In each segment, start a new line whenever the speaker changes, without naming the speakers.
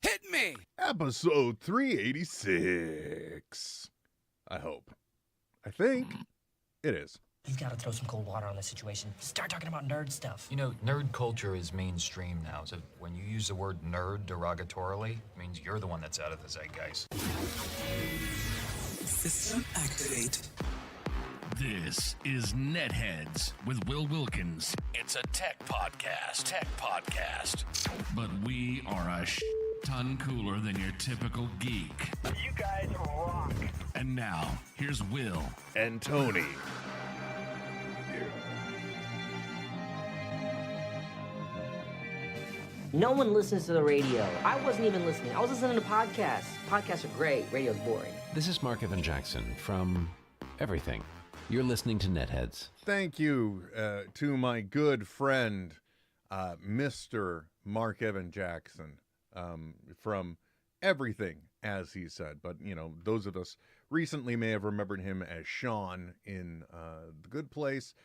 Hit me!
Episode 386. I hope. I think it is.
You've got to throw some cold water on this situation. Start talking about nerd stuff.
You know, nerd culture is mainstream now, so when you use the word nerd derogatorily, it means you're the one that's out of the zeitgeist.
System activate.
This is NetHeads with Will Wilkins. It's a tech podcast. But we are a ton cooler than your typical geek.
You guys rock.
And now, here's Will.
And Tony.
No one listens to the radio. I wasn't even listening. I was listening to podcasts. Podcasts are great. Radio's boring.
This is Mark Evan Jackson from Everything. You're listening to NetHeads.
Thank you to my good friend, Mr. Mark Evan Jackson, from Everything, as he said. But, you know, those of us recently may have remembered him as Sean in The Good Place.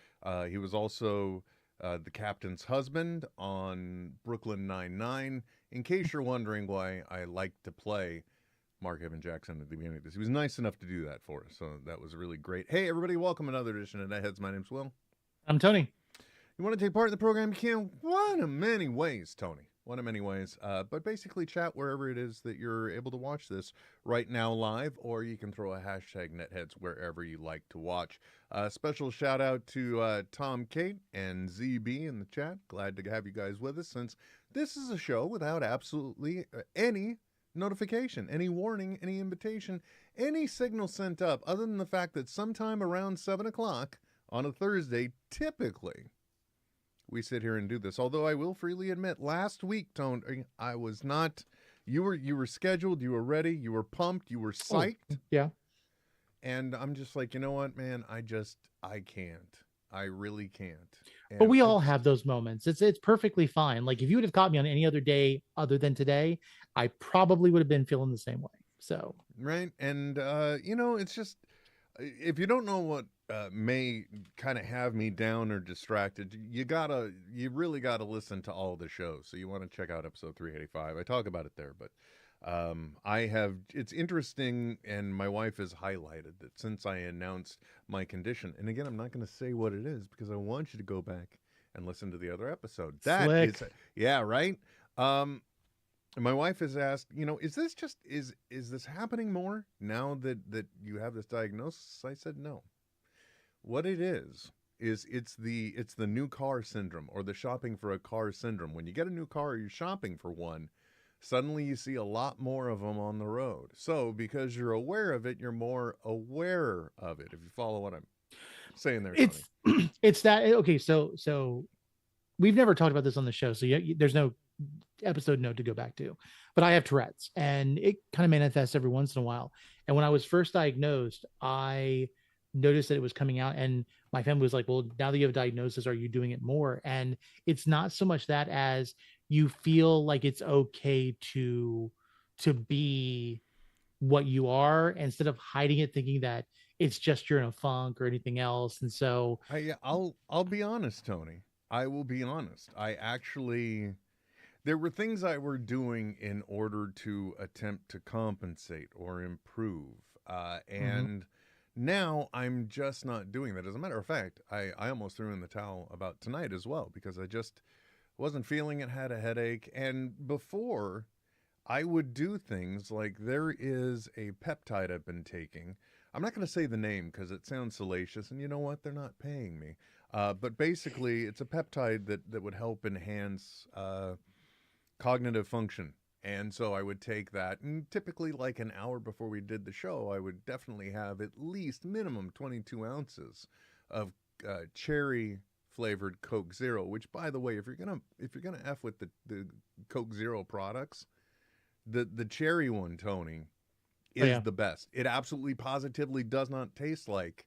He was also the captain's husband on Brooklyn Nine-Nine. In case you're wondering why I like to play Mark Evan Jackson at the beginning of this, he was nice enough to do that for us, so that was really great. Hey, everybody, welcome to another edition of NetHeads. My name's Will.
I'm Tony.
You want to take part in the program? You can. One of many ways, Tony. One of many ways. But basically chat wherever it is that you're able to watch this right now live, or you can throw a hashtag NetHeads wherever you like to watch. Special shout out to Tom, Kate, and ZB in the chat. Glad to have you guys with us, since this is a show without absolutely any notification, any warning, any invitation, any signal sent up, other than the fact that sometime around 7 o'clock on a Thursday, typically, we sit here and do this. Although I will freely admit, last week, Tone, I was not. You were scheduled. You were ready. You were pumped. You were psyched.
Oh, yeah.
And I'm just like, you know what, man? I can't. I really can't. And
but we all have those moments. It's perfectly fine. Like if you would have caught me on any other day other than today, I probably would have been feeling the same way. So
right. And you know, it's just, if you don't know what may kind of have me down or distracted, you really gotta listen to all the shows. So you want to check out episode 385. I talk about it there, but it's interesting, and my wife has highlighted that since I announced my condition, and again, I'm not going to say what it is because I want you to go back and listen to the other episode. That
Slick.
is, yeah, right. My wife has asked, you know, is this happening more now that you have this diagnosis? I said no. What it is it's the new car syndrome, or the shopping for a car syndrome. When you get a new car or you're shopping for one, suddenly you see a lot more of them on the road. So because you're aware of it, you're more aware of it, if you follow what I'm saying there, Tony.
It's that. Okay, so we've never talked about this on the show, so there's no episode note to go back to. But I have Tourette's, and it kind of manifests every once in a while. And when I was first diagnosed, I noticed that it was coming out, and my family was like, well, now that you have a diagnosis, are you doing it more? And it's not so much that as you feel like it's okay to be what you are, instead of hiding it, thinking that it's just you're in a funk or anything else. And so
I'll be honest, Tony. I will be honest. There were things I were doing in order to attempt to compensate or improve. And now I'm just not doing that. As a matter of fact, I almost threw in the towel about tonight as well, because I just wasn't feeling it, had a headache. And before, I would do things like, there is a peptide I've been taking. I'm not going to say the name because it sounds salacious, and you know what? They're not paying me. But basically, it's a peptide that would help enhance cognitive function. And so I would take that, and typically like an hour before we did the show, I would definitely have at least minimum 22 ounces of cherry flavored Coke Zero, which, by the way, if you're gonna F with the Coke Zero products, the cherry one, Tony, is the best. It absolutely positively does not taste like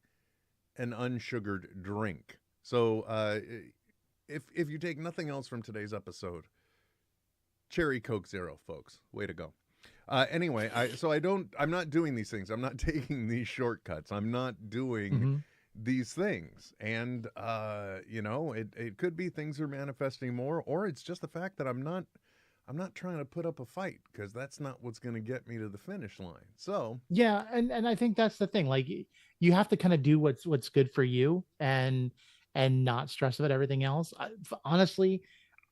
an unsugared drink. So if you take nothing else from today's episode, cherry Coke Zero, folks. Way to go. Anyway, I'm not doing these things. I'm not taking these shortcuts. I'm not doing these things. And, you know, it could be things are manifesting more, or it's just the fact that I'm I'm not trying to put up a fight because that's not what's going to get me to the finish line. So
Yeah, and I think that's the thing. Like you have to kind of do what's good for you and not stress about everything else. Honestly,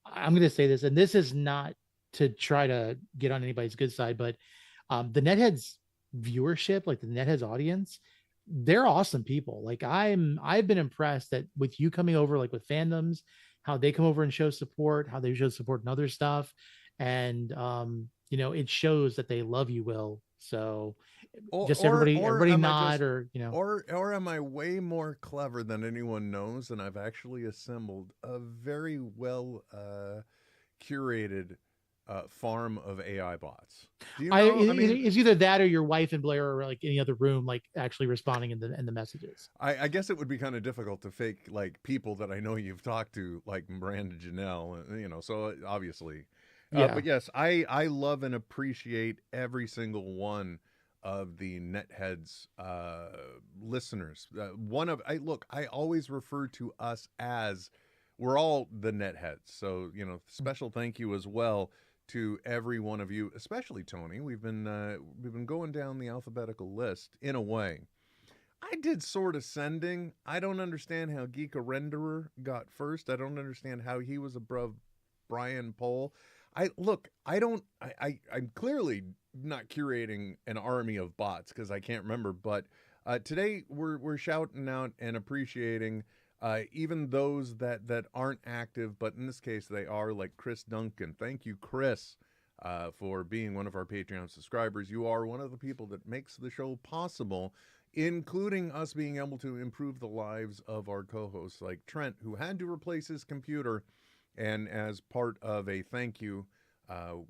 I'm going to say this, and this is not to try to get on anybody's good side, but the NetHeads viewership, like the NetHeads audience, they're awesome people. Like I've been impressed that with you coming over, like with fandoms, how they come over and show support, how they show support and other stuff, and it shows that they love you, Will. So just everybody
am I
nod,
just,
or
or am I way more clever than anyone knows, and I've actually assembled a very well curated farm of AI bots. Do you know?
it's either that or your wife and Blair are like in the other room, like actually responding in the messages.
I guess it would be kind of difficult to fake like people that I know you've talked to, like Miranda Janelle, so obviously.
Yeah.
But yes, I love and appreciate every single one of the NetHeads listeners. I always refer to us as, we're all the NetHeads. So, special thank you as well to every one of you, especially Tony. We've been going down the alphabetical list in a way. I did sort of sending. I don't understand how Geek a Renderer got first. I don't understand how he was above Brian Pohl. I'm clearly not curating an army of bots because I can't remember, but today we're shouting out and appreciating even those that aren't active, but in this case they are, like Chris Duncan. Thank you, Chris, for being one of our Patreon subscribers. You are one of the people that makes the show possible, including us being able to improve the lives of our co-hosts like Trent, who had to replace his computer. And as part of a thank you,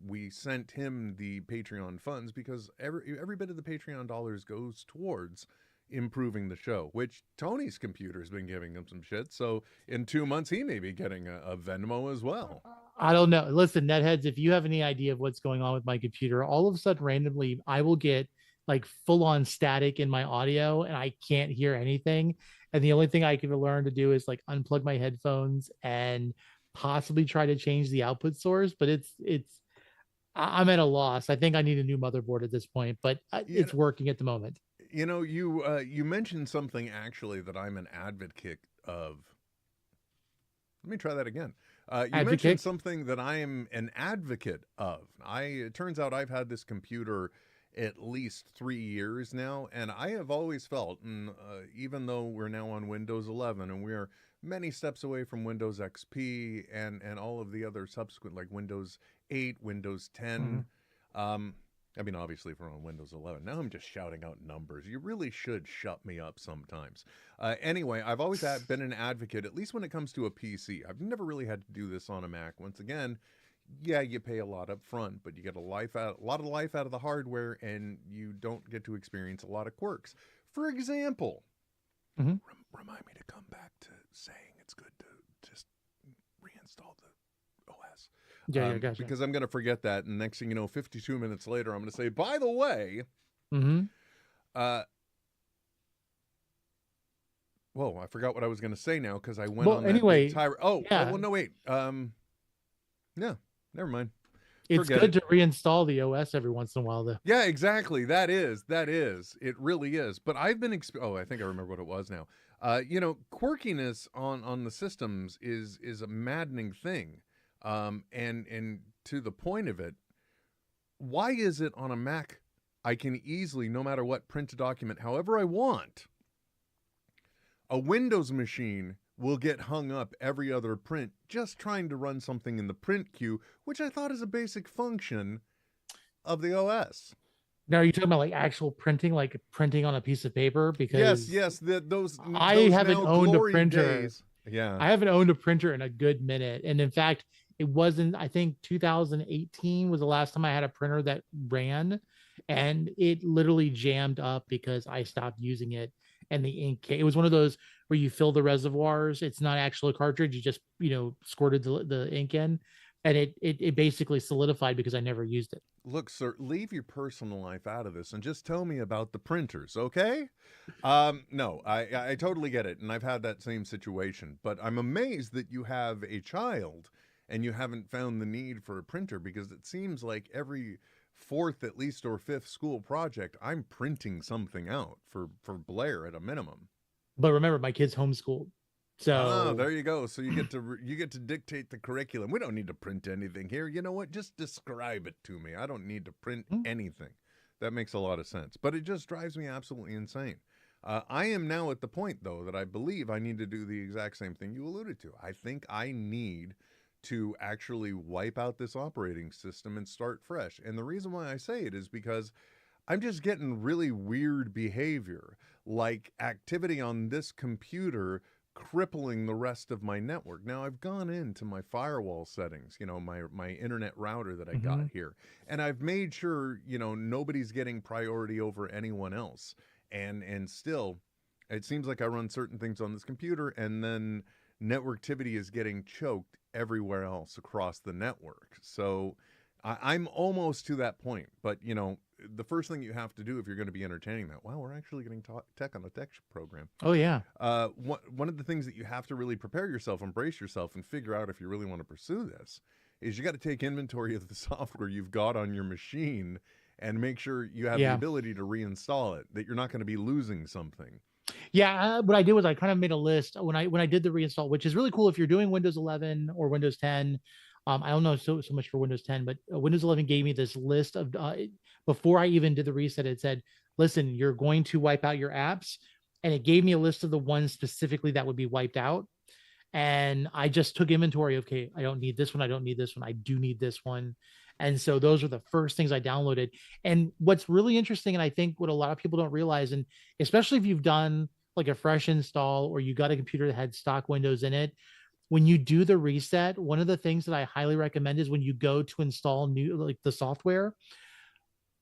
we sent him the Patreon funds because every bit of the Patreon dollars goes towards improving the show, which Tony's computer has been giving him some shit. So in 2 months, he may be getting a Venmo as well.
I don't know. Listen, NetHeads, if you have any idea of what's going on with my computer, all of a sudden randomly I will get like full on static in my audio and I can't hear anything. And the only thing I can learn to do is like unplug my headphones and possibly try to change the output source, but I'm at a loss. I think I need a new motherboard at this point, but it's working at the moment.
You mentioned something actually that I'm an advocate of. Let me try that again. Mentioned something that I am an advocate of. It turns out I've had this computer at least 3 years now, and I have always felt, and even though we're now on Windows 11 and we are many steps away from Windows XP and all of the other subsequent, like Windows 8, Windows 10. Obviously if we're on Windows 11. Now I'm just shouting out numbers. You really should shut me up sometimes. Anyway, I've always been an advocate, at least when it comes to a PC. I've never really had to do this on a Mac. Once again, yeah, you pay a lot up front, but you get a lot of life out of the hardware, and you don't get to experience a lot of quirks. For example, remind me to come back to saying it's good to just reinstall the OS.
Yeah, gotcha.
Because I'm going to forget that, and next thing you know, 52 minutes later, I'm going to say, by the way, whoa, I forgot what I was going to say now because I went on
anyway,
that no, wait. Yeah, never mind.
It's good to reinstall the OS every once in a while, though.
Yeah, exactly. That is. It really is. But I've been I think I remember what it was now. Quirkiness on the systems is a maddening thing. And to the point of it, why is it on a Mac I can easily, no matter what, print a document however I want? A Windows machine will get hung up every other print just trying to run something in the print queue, which I thought is a basic function of the OS.
Now, are you talking about like actual printing, like printing on a piece of paper? Because
yes, those
I haven't owned a printer.
Days. Yeah,
I haven't owned a printer in a good minute, and in fact, it wasn't. I think 2018 was the last time I had a printer that ran, and it literally jammed up because I stopped using it. And the ink, it was one of those where you fill the reservoirs. It's not actually a cartridge. You just, squirted the ink in, and it basically solidified because I never used it.
Look, sir, leave your personal life out of this and just tell me about the printers, okay? No, I totally get it. And I've had that same situation, but I'm amazed that you have a child and you haven't found the need for a printer, because it seems like every fourth at least or fifth school project I'm printing something out for Blair at a minimum.
But remember, my kid's homeschooled. So
there you go. So you get to dictate the curriculum. We don't need to print anything here. You know what? Just describe it to me. I don't need to print anything. That makes a lot of sense. But it just drives me absolutely insane. I am now at the point, though, that I believe I need to do the exact same thing you alluded to. I think I need to actually wipe out this operating system and start fresh. And the reason why I say it is because I'm just getting really weird behavior, like activity on this computer crippling the rest of my network. Now, I've gone into my firewall settings, my internet router that I got here, and I've made sure, nobody's getting priority over anyone else. And still, it seems like I run certain things on this computer, and then networktivity is getting choked everywhere else across the network. So I'm almost to that point. But, the first thing you have to do if you're going to be entertaining that, wow, we're actually getting tech on a tech program.
Oh, yeah.
One of the things that you have to really prepare yourself, embrace yourself, and figure out if you really want to pursue this is you got to take inventory of the software you've got on your machine and make sure you have the ability to reinstall it, that you're not going to be losing something.
Yeah, what I did was I kind of made a list when I did the reinstall, which is really cool if you're doing Windows 11 or Windows 10. I don't know so much for Windows 10, but Windows 11 gave me this list of before I even did the reset. It said, "Listen, you're going to wipe out your apps," and it gave me a list of the ones specifically that would be wiped out. And I just took inventory. Okay, I don't need this one. I don't need this one. I do need this one. And so those are the first things I downloaded. And what's really interesting, and I think what a lot of people don't realize, and especially if you've done like a fresh install or you got a computer that had stock Windows in it, when you do the reset, one of the things that I highly recommend is when you go to install the software,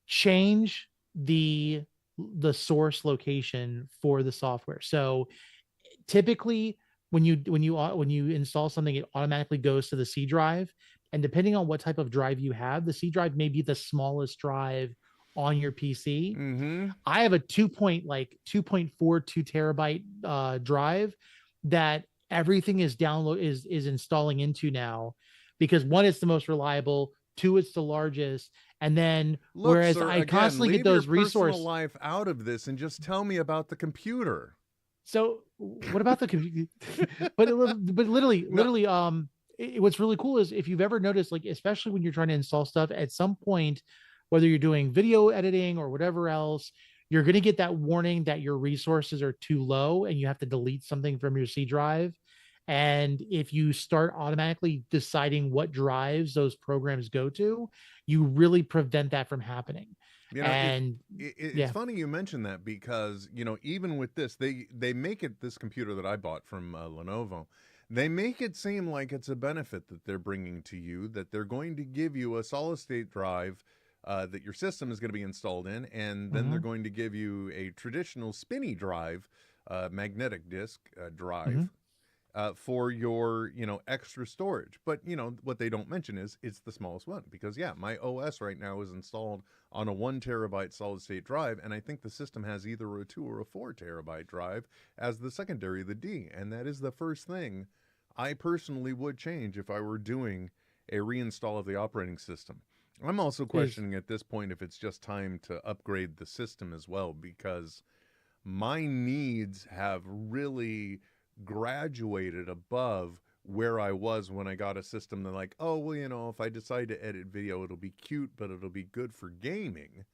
change the source location for the software. So typically when you install something, it automatically goes to the C drive. And depending on what type of drive you have, the C drive may be the smallest drive on your PC.
Mm-hmm.
I have a 2.42 terabyte drive that everything is installing into now, because one, it's the most reliable, two, it's the largest, and then whereas
sir,
I constantly get those resources
life out of this and just tell me about the computer.
So what about the computer? but literally, what's really cool is if you've ever noticed, like, especially when you're trying to install stuff, at some point, whether you're doing video editing or whatever else, you're going to get that warning that your resources are too low and you have to delete something from your C drive. And if you start automatically deciding what drives those programs go to, you really prevent that from happening.
It's funny you mentioned that, because even with this, they make it, this computer that I bought from Lenovo, they make it seem like it's a benefit that they're bringing to you, that they're going to give you a solid state drive that your system is going to be installed in, and then they're going to give you a traditional spinny drive, magnetic disk drive. For your, extra storage. But, what they don't mention is it's the smallest one, because my OS right now is installed on a 1 terabyte solid state drive. And I think the system has either a 2 or a 4 terabyte drive as the secondary, the D. And that is the first thing I personally would change if I were doing a reinstall of the operating system. I'm also questioning at this point if it's just time to upgrade the system as well, because my needs have really graduated above where I was when I got a system that, like, oh, well, if I decide to edit video, it'll be cute, but it'll be good for gaming.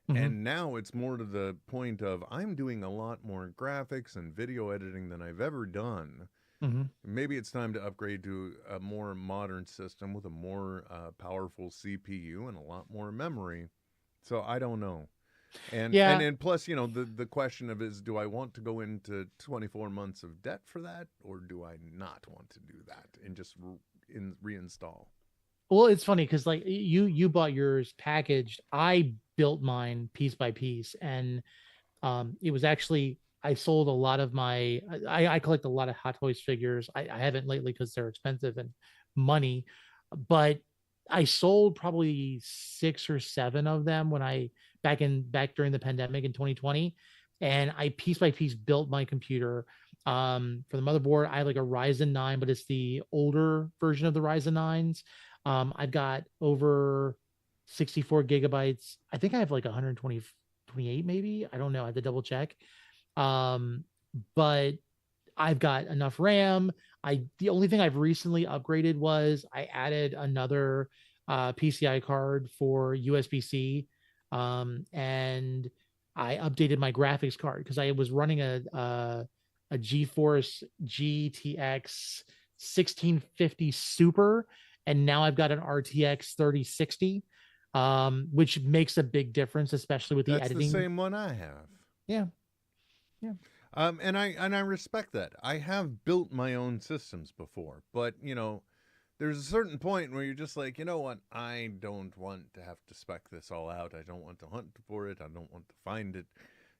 And now it's more to the point of I'm doing a lot more graphics and video editing than I've ever done. Maybe it's time to upgrade to a more modern system with a more powerful CPU and a lot more memory. So I don't know. And plus, the question of is, do I want to go into 24 months of debt for that, or do I not want to do that and just reinstall?
Well, it's funny because like you bought yours packaged. I built mine piece by piece, and it was actually, I sold a lot of my, I collect a lot of Hot Toys figures. I haven't lately because they're expensive and money, but I sold probably 6 or 7 of them when back during the pandemic in 2020. and I piece by piece built my computer. For the motherboard, I have like a Ryzen 9, but it's the older version of the Ryzen 9s. I've got over 64 gigabytes. I think I have like 128 maybe. I don't know. I have to double check. But I've got enough RAM. The only thing I've recently upgraded was I added another PCI card for USB-C, and I updated my graphics card because I was running a GeForce GTX 1650 Super, and now I've got an RTX 3060, which makes a big difference, especially with the
That's
editing.
the same one I have.
Yeah.
And I respect that. I have built my own systems before, but there's a certain point where you're just like, you know what? I don't want to have to spec this all out. I don't want to hunt for it. I don't want to find it.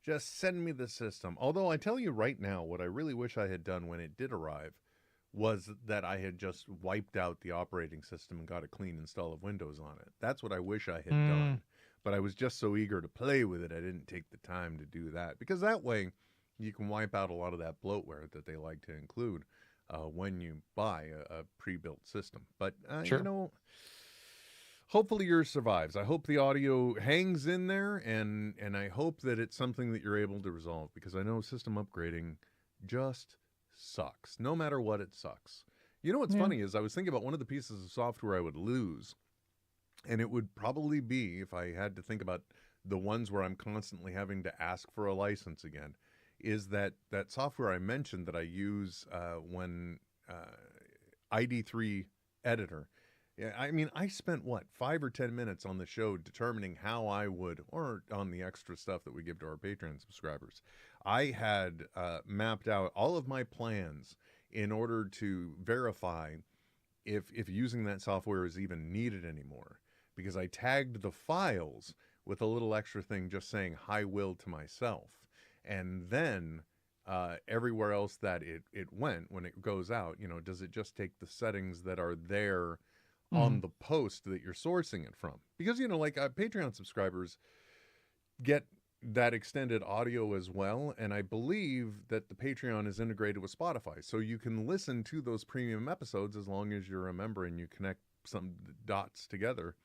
Just send me the system. Although I tell you right now, what I really wish I had done when it did arrive was that I had just wiped out the operating system and got a clean install of Windows on it. That's what I wish I had done. But I was just so eager to play with it, I didn't take the time to do that. Because that way, you can wipe out a lot of that bloatware that they like to include when you buy a pre-built system. But,
Sure.
Hopefully yours survives. I hope the audio hangs in there, and I hope that it's something that you're able to resolve, because I know system upgrading just sucks. No matter what, it sucks. You know what's funny is I was thinking about one of the pieces of software I would lose, and it would probably be, if I had to think about the ones where I'm constantly having to ask for a license again, is that software I mentioned that I use when ID3 editor. Yeah, I mean, I spent, 5 or 10 minutes on the show determining how I would, or on the extra stuff that we give to our Patreon subscribers. I had mapped out all of my plans in order to verify if using that software is even needed anymore. Because I tagged the files with a little extra thing just saying, "Hi, Will," to myself. And then everywhere else that it went, when it goes out, does it just take the settings that are there on the post that you're sourcing it from? Because, Patreon subscribers get that extended audio as well. And I believe that the Patreon is integrated with Spotify. So you can listen to those premium episodes as long as you're a member and you connect some dots together.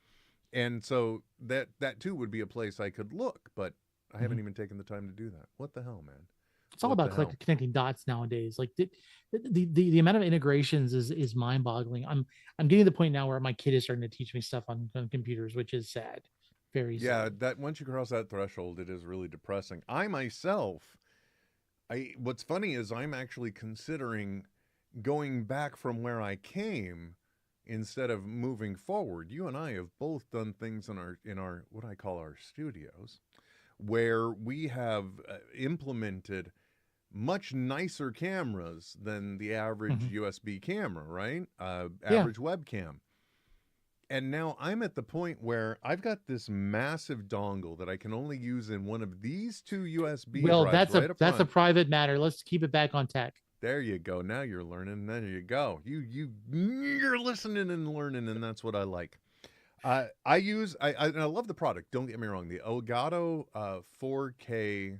And so that too would be a place I could look, but I haven't even taken the time to do that. What the hell, man?
It's all about connecting dots nowadays. Like the amount of integrations is mind boggling. I'm getting to the point now where my kid is starting to teach me stuff on computers, which is sad. Very sad.
Yeah, that once you cross that threshold, it is really depressing. I myself, what's funny is I'm actually considering going back from where I came instead of moving forward. You and I have both done things in our what I call our studios, where we have implemented much nicer cameras than the average USB camera, right? Average webcam. And now I'm at the point where I've got this massive dongle that I can only use in one of these two USB drives. Well,
that's a private matter. Let's keep it back on tech.
There you go. Now you're learning. There you go. You're listening and learning, and that's what I like. I love the product. Don't get me wrong. The Elgato 4K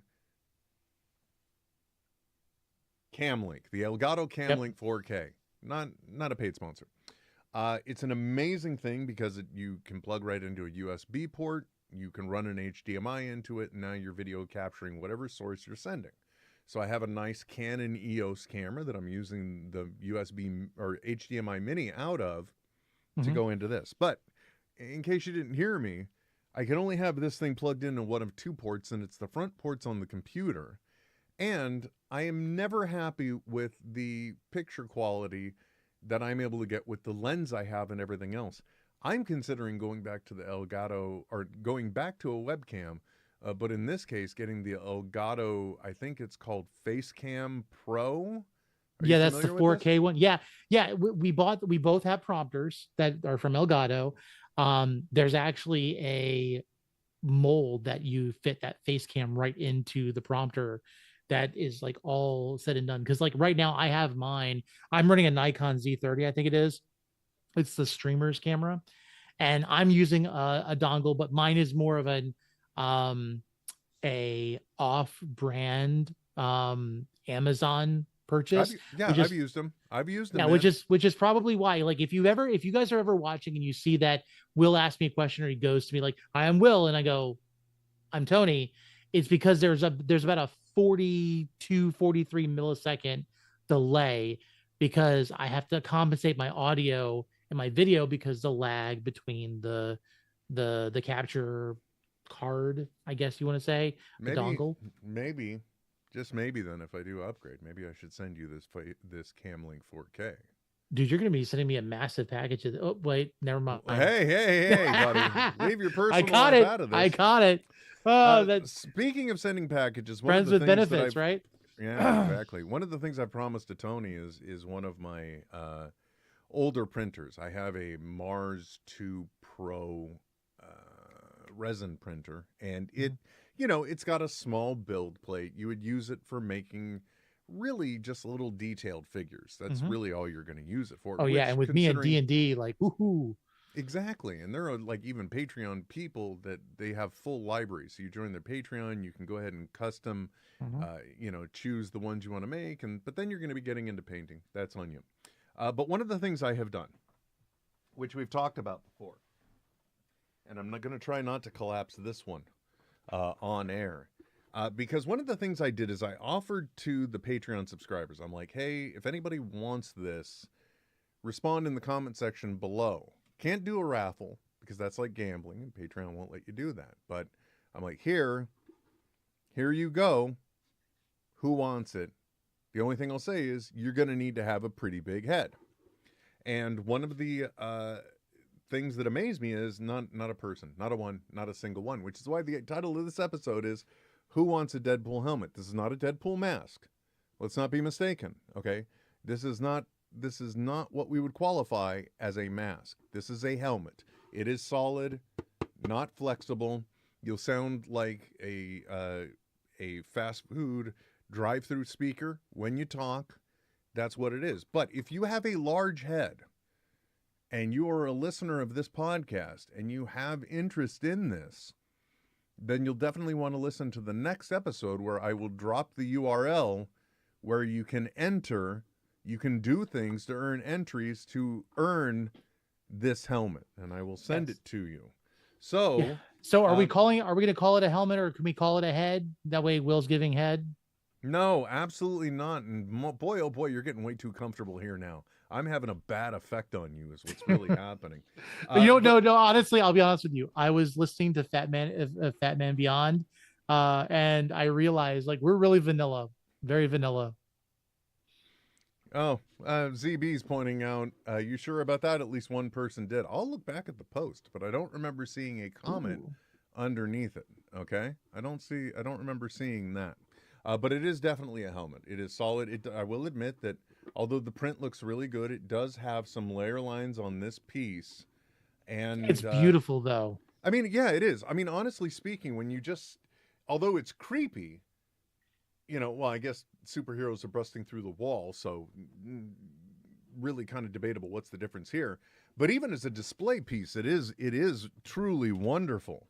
Camlink. The Elgato Camlink 4K. Not a paid sponsor. It's an amazing thing because you can plug right into a USB port. You can run an HDMI into it, and now you're video capturing whatever source you're sending. So I have a nice Canon EOS camera that I'm using the USB or HDMI mini out of to go into this. But in case you didn't hear me, I can only have this thing plugged into one of two ports, and it's the front ports on the computer. And I am never happy with the picture quality that I'm able to get with the lens I have and everything else. I'm considering going back to the Elgato, or going back to a webcam, but in this case, getting the Elgato, I think it's called Facecam Pro.
Yeah, that's the 4K one. Yeah. We both have prompters that are from Elgato. There's actually a mold that you fit that face cam right into the prompter that is like all said and done. Because like right now I have mine. I'm running a Nikon Z30, I think it is. It's the streamer's camera. And I'm using a dongle, but mine is more of an a off-brand Amazon purchase.
I've used them.
Yeah, which is probably why, like, if you guys are ever watching and you see that Will ask me a question, or he goes to me like, "I am Will," and I go, "I'm Tony," it's because there's about a 43 millisecond delay, because I have to compensate my audio and my video because the lag between the capture card, I guess you want to say, the dongle.
Maybe, just maybe, then if I do upgrade, maybe I should send you this Camlink 4K.
Dude, you're gonna be sending me a massive package of. Oh wait, never mind.
Hey, buddy, leave your personal
life
life out of this.
I caught it.
Speaking of sending packages,
friends with benefits, right?
Yeah, exactly. One of the things I've promised to Tony is one of my older printers. I have a Mars 2 Pro resin printer, and it's got a small build plate. You would use it for making really just little detailed figures. That's really all you're going to use it for.
Oh yeah, and with me and D&D, like, woohoo.
Exactly. And there are like even Patreon people that they have full libraries. So you join their Patreon, you can go ahead and custom, choose the ones you want to make. But then you're going to be getting into painting. That's on you. But one of the things I have done, which we've talked about before, and I'm not going to try not to collapse this one on air, because one of the things I did is I offered to the Patreon subscribers, I'm like, hey, if anybody wants this, respond in the comment section below. Can't do a raffle because that's like gambling and Patreon won't let you do that. But I'm like, here you go. Who wants it? The only thing I'll say is you're going to need to have a pretty big head. And one of the things that amaze me is not a person, not a single one, which is why the title of this episode is Who Wants a Deadpool Helmet? This is not a Deadpool mask. Let's not be mistaken, okay? This is not what we would qualify as a mask. This is a helmet. It is solid, not flexible. You'll sound like a fast food drive-through speaker when you talk. That's what it is. But if you have a large head and you are a listener of this podcast and you have interest in this, then you'll definitely want to listen to the next episode where I will drop the URL where you can enter. You can do things to earn entries to earn this helmet, and I will send it to you. So,
are we going to call it a helmet, or can we call it a head? That way Will's giving head.
No, absolutely not. And boy, oh boy, you're getting way too comfortable here now. I'm having a bad effect on you is what's really happening.
No, honestly, I'll be honest with you. I was listening to Fat Man Beyond, and I realized, like, we're really vanilla, very vanilla.
Oh, ZB's pointing out, you sure about that? At least one person did. I'll look back at the post, but I don't remember seeing a comment underneath it. Okay. I don't remember seeing that. But it is definitely a helmet. It is solid. I will admit that although the print looks really good, it does have some layer lines on this piece. And
it's beautiful though.
I mean, yeah, it is. I mean, honestly speaking, although it's creepy, well, I guess superheroes are busting through the wall, so really kind of debatable what's the difference here. But even as a display piece, it is truly wonderful.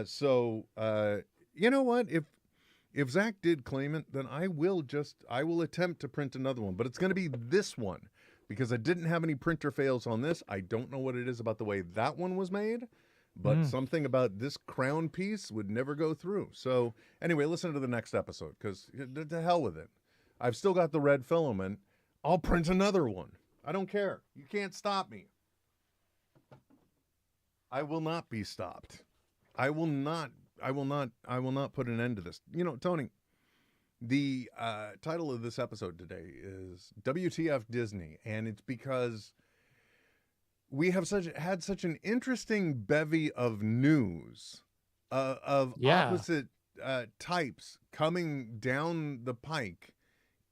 So you know what? If Zach did claim it, then I will attempt to print another one. But it's going to be this one, because I didn't have any printer fails on this. I don't know what it is about the way that one was made, but something about this crown piece would never go through. So anyway, listen to the next episode, because to hell with it. I've still got the red filament. I'll print another one. I don't care. You can't stop me. I will not be stopped. I will not put an end to this. Tony, the title of this episode today is WTF Disney, and it's because we have had such an interesting bevy of news of opposite types coming down the pike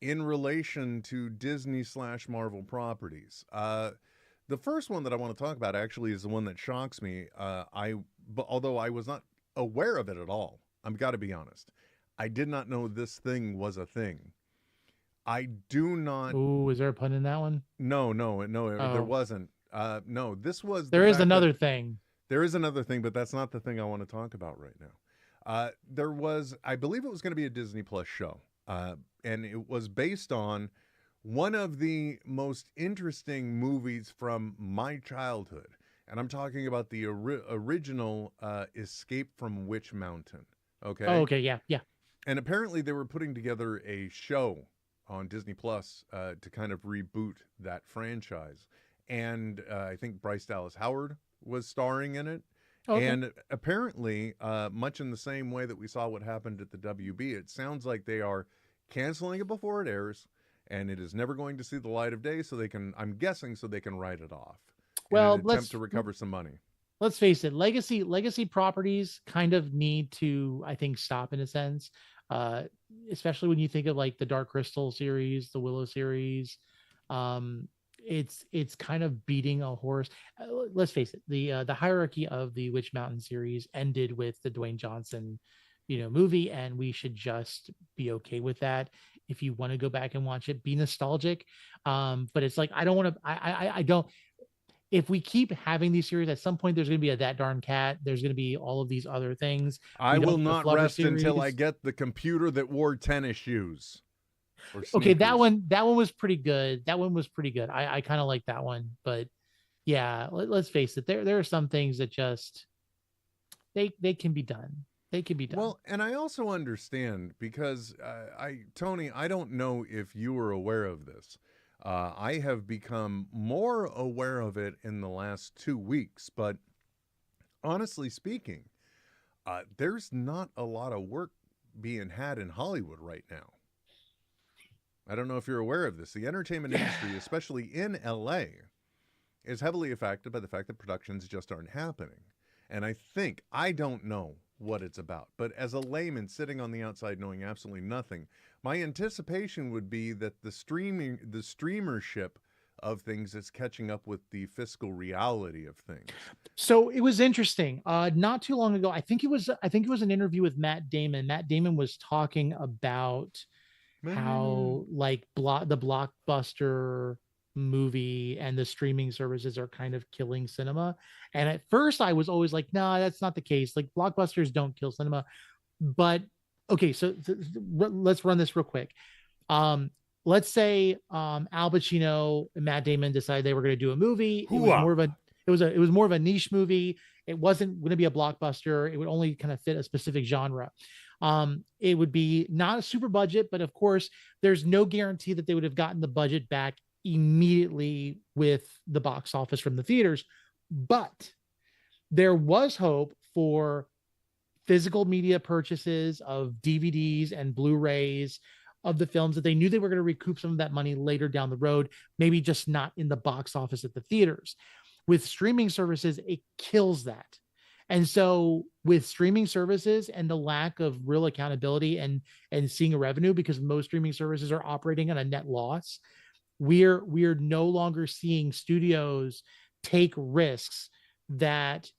in relation to Disney/Marvel properties. The first one that I want to talk about actually is the one that shocks me. Although I was not aware of it at all, I've got to be honest. I did not know this thing was a thing. I do not.
Ooh, is there a pun in that one?
No, there wasn't. No, this was.
There is another thing.
There is another thing, but that's not the thing I want to talk about right now. There was, I believe it was going to be a Disney Plus show, and it was based on one of the most interesting movies from my childhood. And I'm talking about the original Escape from Witch Mountain. Okay.
Oh, okay. Yeah. Yeah.
And apparently they were putting together a show on Disney Plus to kind of reboot that franchise. And I think Bryce Dallas Howard was starring in it.
Okay.
And apparently, much in the same way that we saw what happened at the WB, it sounds like they are canceling it before it airs, and it is never going to see the light of day. So they can, I'm guessing, so they can write it off.
Well,
in an attempt to recover some money.
Let's face it, legacy properties kind of need to, I think, stop in a sense. Especially when you think of like the Dark Crystal series, the Willow series. It's kind of beating a horse. Let's face it, the hierarchy of the Witch Mountain series ended with the Dwayne Johnson, movie, and we should just be okay with that. If you want to go back and watch it, be nostalgic. But it's like I don't want to. I don't. If we keep having these series, at some point there's going to be a That Darn Cat. There's going to be all of these other things.
I will not rest until I get the computer that wore tennis shoes.
Okay, that one was pretty good. That one was pretty good. I kind of like that one, but yeah, let's face it. There are some things that just they can be done. They can be done.
Well, and I also understand because Tony, I don't know if you were aware of this. I have become more aware of it in the last 2 weeks, but honestly speaking, there's not a lot of work being had in Hollywood right now. I don't know if you're aware of this. The entertainment industry, especially in LA, is heavily affected by the fact that productions just aren't happening. And I don't know what it's about, but as a layman sitting on the outside knowing absolutely nothing, my anticipation would be that the streamership of things is catching up with the fiscal reality of things.
So it was interesting. Not too long ago, I think it was an interview with Matt Damon. Matt Damon was talking about how like the blockbuster movie and the streaming services are kind of killing cinema. And at first I was always like, no, that's not the case. Like blockbusters don't kill cinema. But okay, so let's run this real quick. Let's say Al Pacino and Matt Damon decided they were going to do a movie. It was more of a niche movie. It wasn't going to be a blockbuster. It would only kind of fit a specific genre. It would be not a super budget, but of course, there's no guarantee that they would have gotten the budget back immediately with the box office from the theaters. But there was hope for physical media purchases of DVDs and Blu-rays of the films that they knew they were going to recoup some of that money later down the road, maybe just not in the box office at the theaters. With streaming services, it kills that. And so with streaming services and the lack of real accountability and seeing a revenue, because most streaming services are operating on a net loss, we're no longer seeing studios take risks that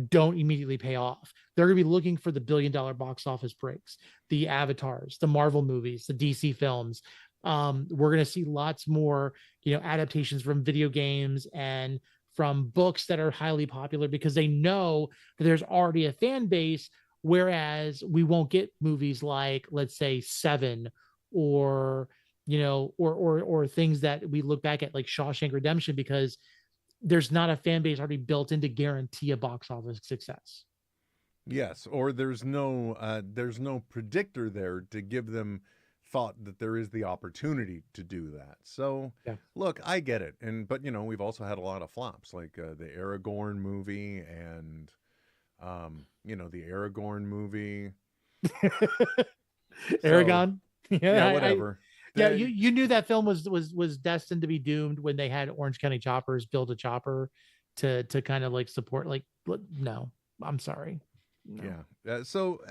don't immediately pay off. They're going to be looking for the billion-dollar box office breaks, the Avatars, the Marvel movies, the DC films. We're going to see lots more, adaptations from video games and from books that are highly popular because they know that there's already a fan base, whereas we won't get movies like, let's say, Seven or things that we look back at like Shawshank Redemption, because there's not a fan base already built in to guarantee a box office success.
Yes, or there's no predictor there to give them thought that there is the opportunity to do that. So Look, I get it. But we've also had a lot of flops like the Aragorn movie and the Aragorn movie.
Aragon.
Yeah, whatever.
You knew that film was destined to be doomed when they had Orange County Choppers build a chopper to kind of like support, like, no, I'm sorry. No.
Yeah. So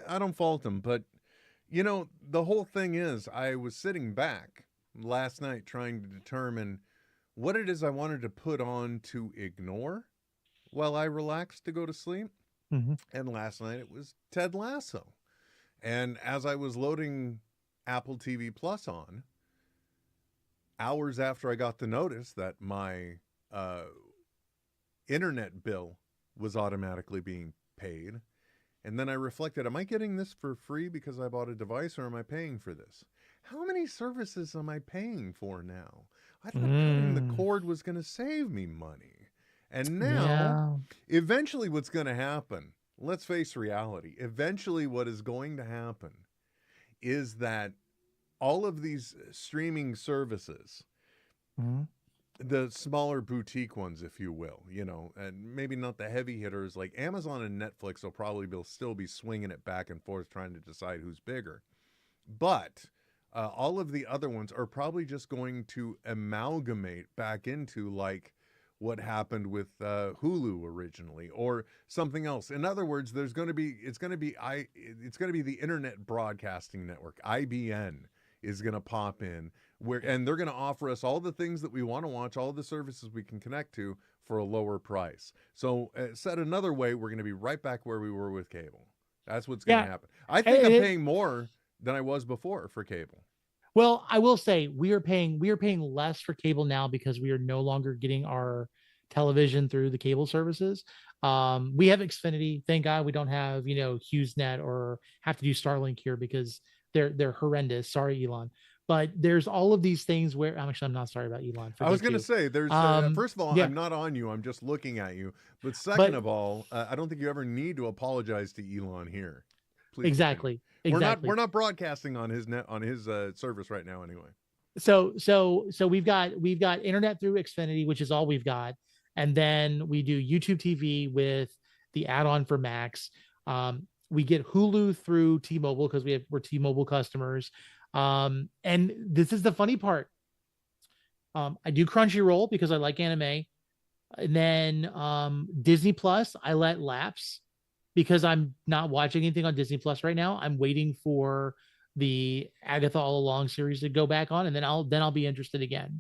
I don't fault them, but the whole thing is I was sitting back last night trying to determine what it is I wanted to put on to ignore while I relaxed to go to sleep.
Mm-hmm.
And last night it was Ted Lasso. And as I was loading Apple TV Plus on, hours after I got the notice that my internet bill was automatically being paid, And then I reflected, am I getting this for free because I bought a device, or am I paying for this? How many services am I paying for now? I thought cutting the cord was going to save me money. And now, eventually what's going to happen, let's face reality, eventually what is going to happen is that all of these streaming services, the smaller boutique ones, if you will, and maybe not the heavy hitters like Amazon and Netflix will probably still be swinging it back and forth trying to decide who's bigger. But all of the other ones are probably just going to amalgamate back into like what happened with Hulu originally or something else. In other words, it's going to be the Internet Broadcasting Network, IBN, is going to pop in and they're going to offer us all the things that we want to watch, all the services we can connect to for a lower price. So said another way, we're going to be right back where we were with cable. That's what's going to happen. I think I'm paying more than I was before for cable.
Well, I will say we are paying less for cable now because we are no longer getting our television through the cable services. We have Xfinity. Thank God we don't have, HughesNet or have to do Starlink here because they're horrendous. Sorry, Elon. But there's all of these things where I'm not sorry about Elon.
I was going to say there's first of all, yeah. I'm not on you. I'm just looking at you. But second of all, I don't think you ever need to apologize to Elon here. Please
exactly.
We're not broadcasting on his service right now anyway.
So we've got internet through Xfinity, which is all we've got, and then we do YouTube TV with the add-on for Max. We get Hulu through T-Mobile because we're T-Mobile customers. And this is the funny part. I do Crunchyroll because I like anime, and then Disney Plus I let lapse because I'm not watching anything on Disney Plus right now. I'm waiting for the Agatha All Along series to go back on, and then I'll be interested again.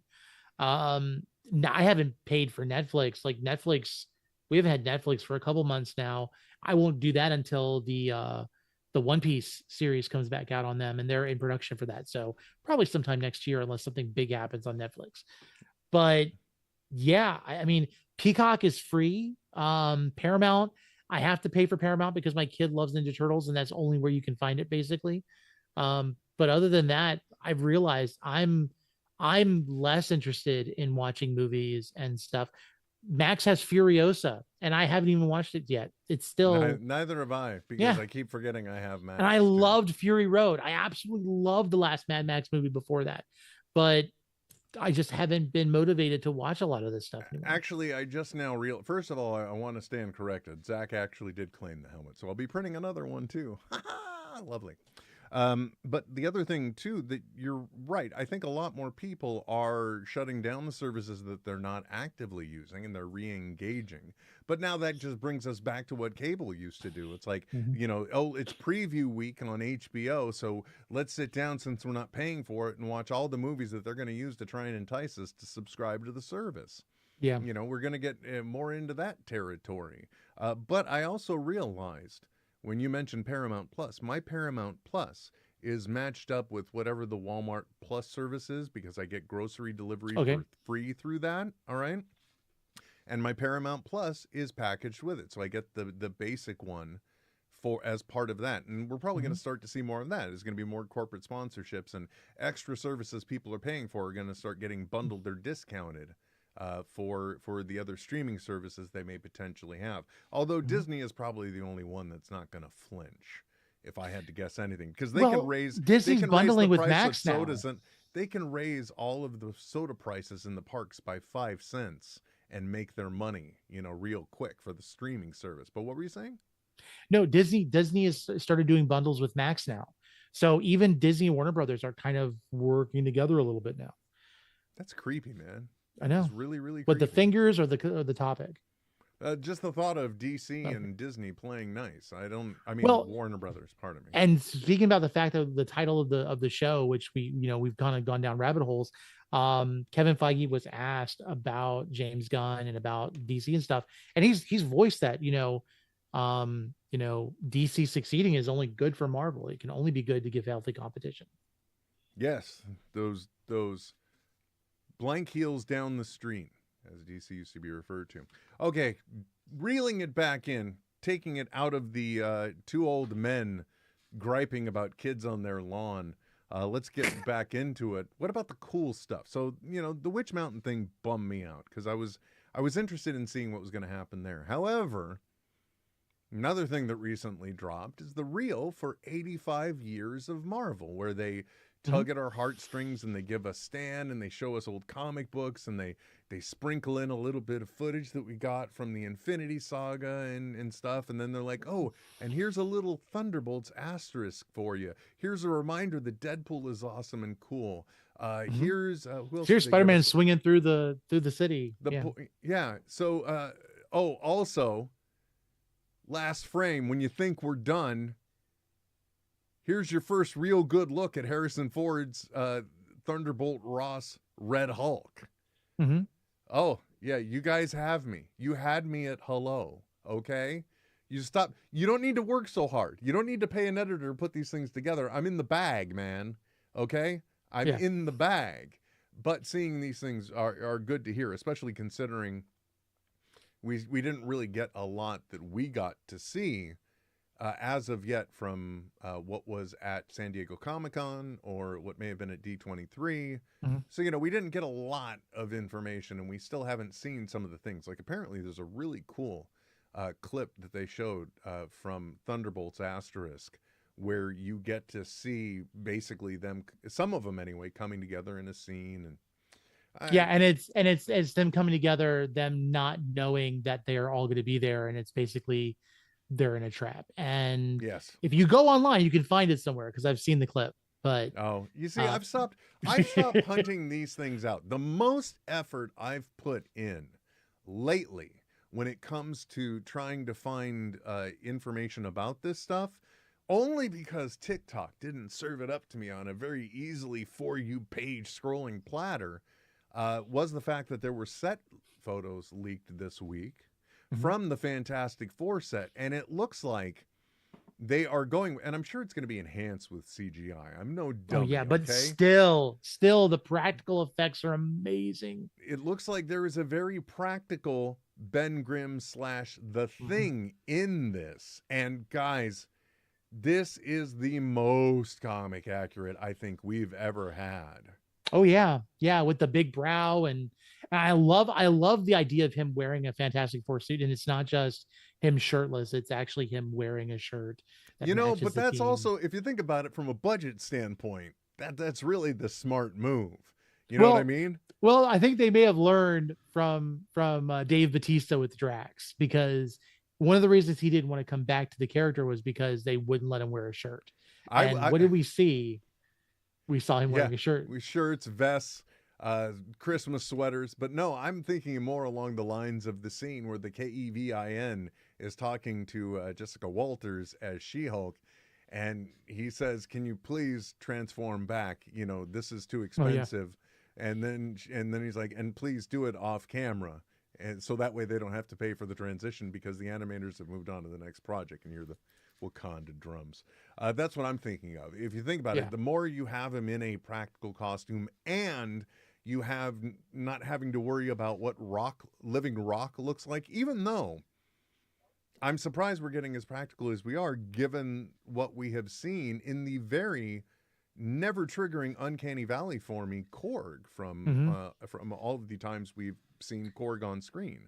I haven't paid for Netflix. Like Netflix, we haven't had Netflix for a couple months now. I won't do that until the One Piece series comes back out on them, and they're in production for that. So probably sometime next year, unless something big happens on Netflix. But yeah, I mean, Peacock is free. Paramount, I have to pay for Paramount because my kid loves Ninja Turtles, and that's only where you can find it, basically. But other than that, I've realized I'm less interested in watching movies and stuff. Max has Furiosa, and I haven't even watched it yet. It's still
neither have I because I keep forgetting I have Max.
And I loved Fury Road. I absolutely loved the last Mad Max movie before that, but I just haven't been motivated to watch a lot of this stuff anymore.
Actually, I just now first of all, I want to stand corrected. Zach actually did claim the helmet, so I'll be printing another one too. Lovely. But the other thing too, that you're right. I think a lot more people are shutting down the services that they're not actively using and they're re-engaging. But now that just brings us back to what cable used to do. It's like, it's preview week on HBO. So let's sit down since we're not paying for it and watch all the movies that they're going to use to try and entice us to subscribe to the service.
Yeah.
We're going to get more into that territory. But I also realized, when you mentioned Paramount Plus, my Paramount Plus is matched up with whatever the Walmart Plus service is because I get grocery delivery for free through that. All right. And my Paramount Plus is packaged with it. So I get the basic one as part of that. And we're probably going to start to see more of that. There's going to be more corporate sponsorships and extra services people are paying for are going to start getting bundled or discounted for the other streaming services they may potentially have. Although Disney is probably the only one that's not going to flinch, if I had to guess anything, because they can raise
Disney's bundling with Max now.
They can raise all of the soda prices in the parks by 5 cents and make their money, real quick for the streaming service. But what were you saying?
No, Disney has started doing bundles with Max now. So even Disney and Warner Brothers are kind of working together a little bit now.
That's creepy, man.
I know.
It's really, really creepy.
But the fingers or the topic?
Just the thought of DC and Disney playing nice. Warner Brothers, pardon me.
And speaking about the fact of the title of the show, which we've kind of gone down rabbit holes. Kevin Feige was asked about James Gunn and about DC and stuff, and he's voiced that DC succeeding is only good for Marvel. It can only be good to give healthy competition.
Yes, those blank heels down the street, as DC used to be referred to. Okay, reeling it back in, taking it out of the two old men griping about kids on their lawn. Let's get back into it. What about the cool stuff? So, the Witch Mountain thing bummed me out because I was interested in seeing what was going to happen there. However, another thing that recently dropped is the reel for 85 years of Marvel, where they tug at our heartstrings and they give us Stan and they show us old comic books and they sprinkle in a little bit of footage that we got from the Infinity Saga and stuff. And then they're like, oh, and here's a little Thunderbolts asterisk for you. Here's a reminder that Deadpool is awesome and cool. Here's who else
Here's
did they give
Spider-Man
us?
swinging through the city.
So, also, last frame, when you think we're done, here's your first real good look at Harrison Ford's Thunderbolt Ross Red Hulk.
Mm-hmm.
Oh, yeah, you guys have me. You had me at hello, okay? You stop. You don't need to work so hard. You don't need to pay an editor to put these things together. I'm in the bag, man, okay? I'm in the bag. But seeing these things are good to hear, especially considering we didn't really get a lot that we got to see as of yet from what was at San Diego Comic-Con or what may have been at D23. So, we didn't get a lot of information, and we still haven't seen some of the things. Like, apparently there's a really cool clip that they showed from Thunderbolts Asterisk where you get to see basically them, some of them anyway, coming together in a scene. And it's them coming together, them not knowing that they are all going to be there, and it's basically they're in a trap. And yes,
if you go online, you can find it somewhere because I've seen the clip. But
you see, I've stopped hunting these things out. The most effort I've put in lately when it comes to trying to find information about this stuff, only because TikTok didn't serve it up to me on a very easily For You page scrolling platter, was the fact that there were set photos leaked this week from the Fantastic Four set, and it looks like they are going, and I'm sure it's going to be enhanced with CGI. I'm no dummy.
Oh yeah, but
okay?
still the practical effects are amazing.
It looks like there is a very practical Ben Grimm / The Thing in this, and guys, this is the most comic accurate I think we've ever had.
Oh yeah, with the big brow, and I love the idea of him wearing a Fantastic Four suit, and it's not just him shirtless; it's actually him wearing a shirt.
But that's also, if you think about it from a budget standpoint, that's really the smart move. You know what I mean?
Well, I think they may have learned from Dave Bautista with Drax, because one of the reasons he didn't want to come back to the character was because they wouldn't let him wear a shirt. And what did we see? We saw him wearing a shirt.
Shirts, vests, Christmas sweaters. But no, I'm thinking more along the lines of the scene where the Kevin is talking to Jessica Walters as She-Hulk. And he says, can you please transform back? This is too expensive. And then he's like, and please do it off camera. And so that way they don't have to pay for the transition because the animators have moved on to the next project and you're the Wakanda drums. That's what I'm thinking of. If you think about it, the more you have him in a practical costume and you have not having to worry about what living rock looks like, even though I'm surprised we're getting as practical as we are, given what we have seen in the very never triggering Uncanny Valley for me Korg from all of the times we've seen Korg on screen.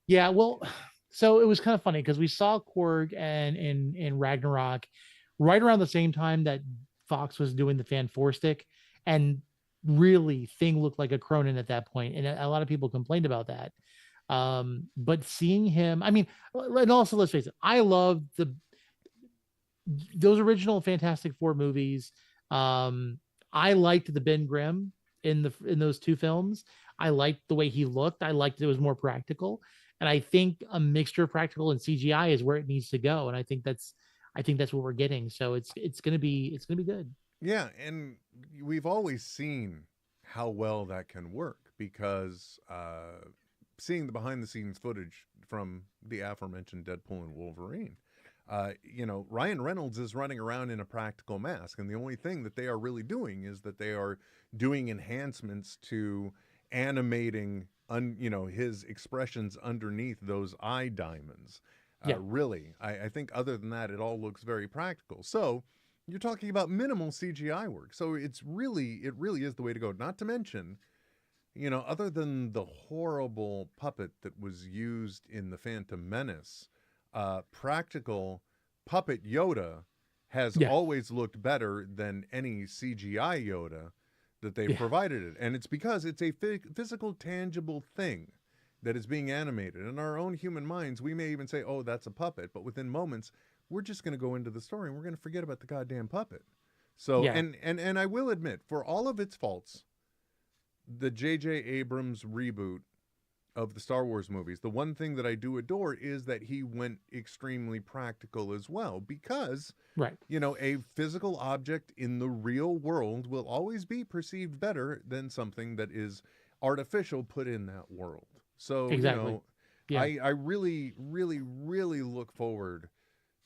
Yeah, well, so it was kind of funny because we saw Korg and in Ragnarok right around the same time that Fox was doing the Fan 4 stick, and really Thing looked like a Cronin at that point, and a lot of people complained about that. But seeing him, I mean, and also let's face it, I love those original Fantastic Four movies. I liked the Ben Grimm in those two films. I liked the way he looked. I liked it was more practical. And I think a mixture of practical and CGI is where it needs to go. And I think that's what we're getting. So it's gonna be good.
Yeah, and we've always seen how well that can work because seeing the behind the scenes footage from the aforementioned Deadpool and Wolverine, Ryan Reynolds is running around in a practical mask, and the only thing that they are really doing is that they are doing enhancements to animating his expressions underneath those eye diamonds.
Yeah.
Really. I think other than that, it all looks very practical. So you're talking about minimal CGI work. So it really is the way to go. Not to mention, other than the horrible puppet that was used in The Phantom Menace, practical puppet Yoda has always looked better than any CGI Yoda that they've provided it. And it's because it's a physical, tangible thing that is being animated. In our own human minds, we may even say, oh, that's a puppet. But within moments, we're just going to go into the story and we're going to forget about the goddamn puppet. So, and I will admit, for all of its faults, the J.J. Abrams reboot of the Star Wars movies, the one thing that I do adore is that he went extremely practical as well, because, a physical object in the real world will always be perceived better than something that is artificial put in that world. So, I really, really, really look forward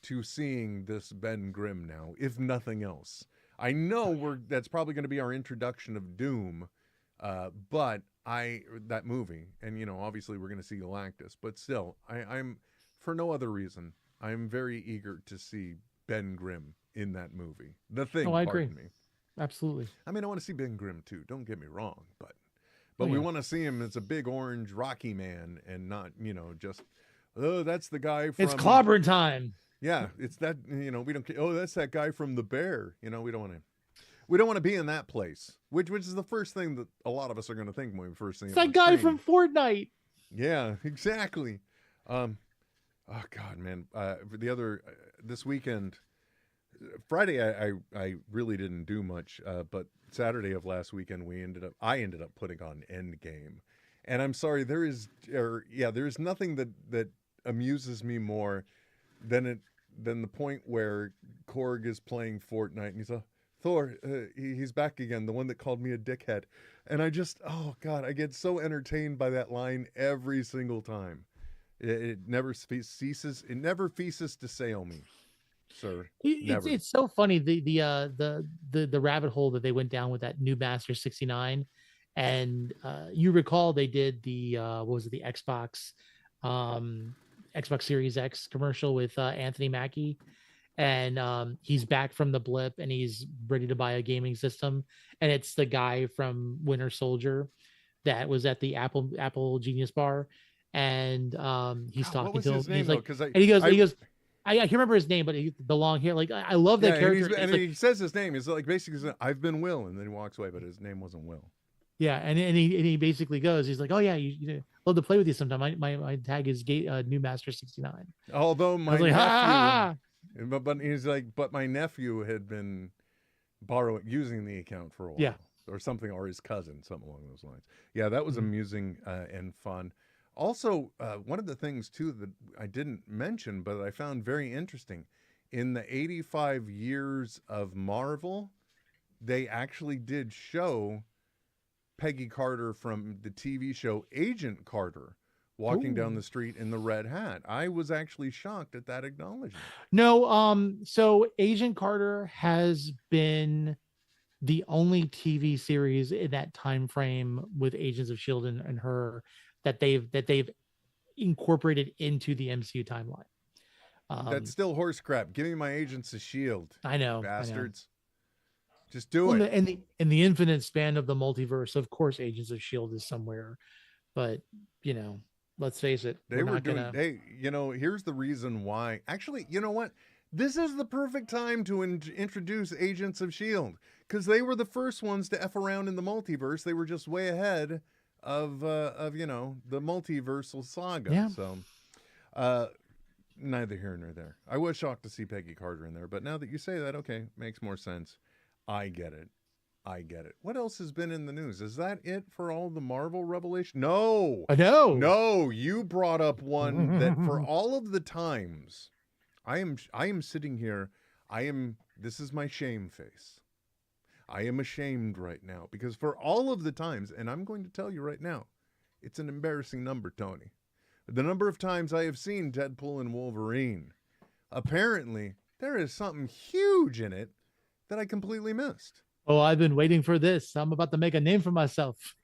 to seeing this Ben Grimm now, if nothing else. I know that's probably going to be our introduction of Doom, but that movie, and obviously we're going to see Galactus, but still, I'm for no other reason, I'm very eager to see Ben Grimm in that movie. The Thing.
Oh, I agree.
Me.
Absolutely.
I mean, I want to see Ben Grimm too. Don't get me wrong, but we want to see him as a big orange Rocky man, and not just that's the guy from.
It's clobbering time.
Yeah, it's that we don't. Oh, that's that guy from The Bear. We don't want to. We don't want to be in that place, which is the first thing that a lot of us are going to think when we first see him.
It's that guy from Fortnite.
Yeah, exactly. Oh God, man. This weekend, Friday, I really didn't do much, but Saturday of last weekend, I ended up putting on Endgame, and I'm sorry, there is nothing that amuses me more than the point where Korg is playing Fortnite and he's a Thor, he's back again, the one that called me a dickhead. And I just, oh God, I get so entertained by that line every single time. It never ceases. It never ceases to sail me, sir.
It's so funny, the rabbit hole that they went down with that new Master 69. And you recall they did the the Xbox Series X commercial with Anthony Mackie. And he's back from the blip and he's ready to buy a gaming system, and it's the guy from Winter Soldier that was at the Apple Genius Bar, and he's talking to him. He's like, and he goes, I can't remember his name, but the long hair, like I love that character.
And he says his name. He's like basically, I've been Will, and then he walks away, but his name wasn't Will.
Yeah, and he basically goes, he's like, oh yeah, you love to play with you sometime. My tag is new Master 69.
Although my nephew.
Ha!
But he's like, but my nephew had been using the account for a while, or something, or his cousin, something along those lines. Yeah, that was amusing and fun. Also, one of the things too that I didn't mention, but I found very interesting, in the 85 years of Marvel, they actually did show Peggy Carter from the TV show Agent Carter walking down the street in the red hat. I was actually shocked at that acknowledgement.
No, so Agent Carter has been the only TV series in that time frame with Agents of S.H.I.E.L.D. and her that they've incorporated into the MCU timeline.
That's still horse crap. Give me my Agents of S.H.I.E.L.D.
I know,
bastards. Just do it.
In the infinite span of the multiverse, of course, Agents of S.H.I.E.L.D. is somewhere, but let's face it.
Here's the reason why. Actually, you know what? This is the perfect time to introduce Agents of S.H.I.E.L.D. because they were the first ones to F around in the multiverse. They were just way ahead of the multiversal saga. Yeah. So, neither here nor there. I was shocked to see Peggy Carter in there, but now that you say that, okay, makes more sense. I get it. What else has been in the news? Is that it for all the Marvel revelation? No. No, you brought up one that for all of the times I am sitting here, this is my shame face. I am ashamed right now because for all of the times, and I'm going to tell you right now, it's an embarrassing number, Tony. The number of times I have seen Deadpool and Wolverine. Apparently, there is something huge in it that I completely missed.
Oh, I've been waiting for this. I'm about to make a name for myself.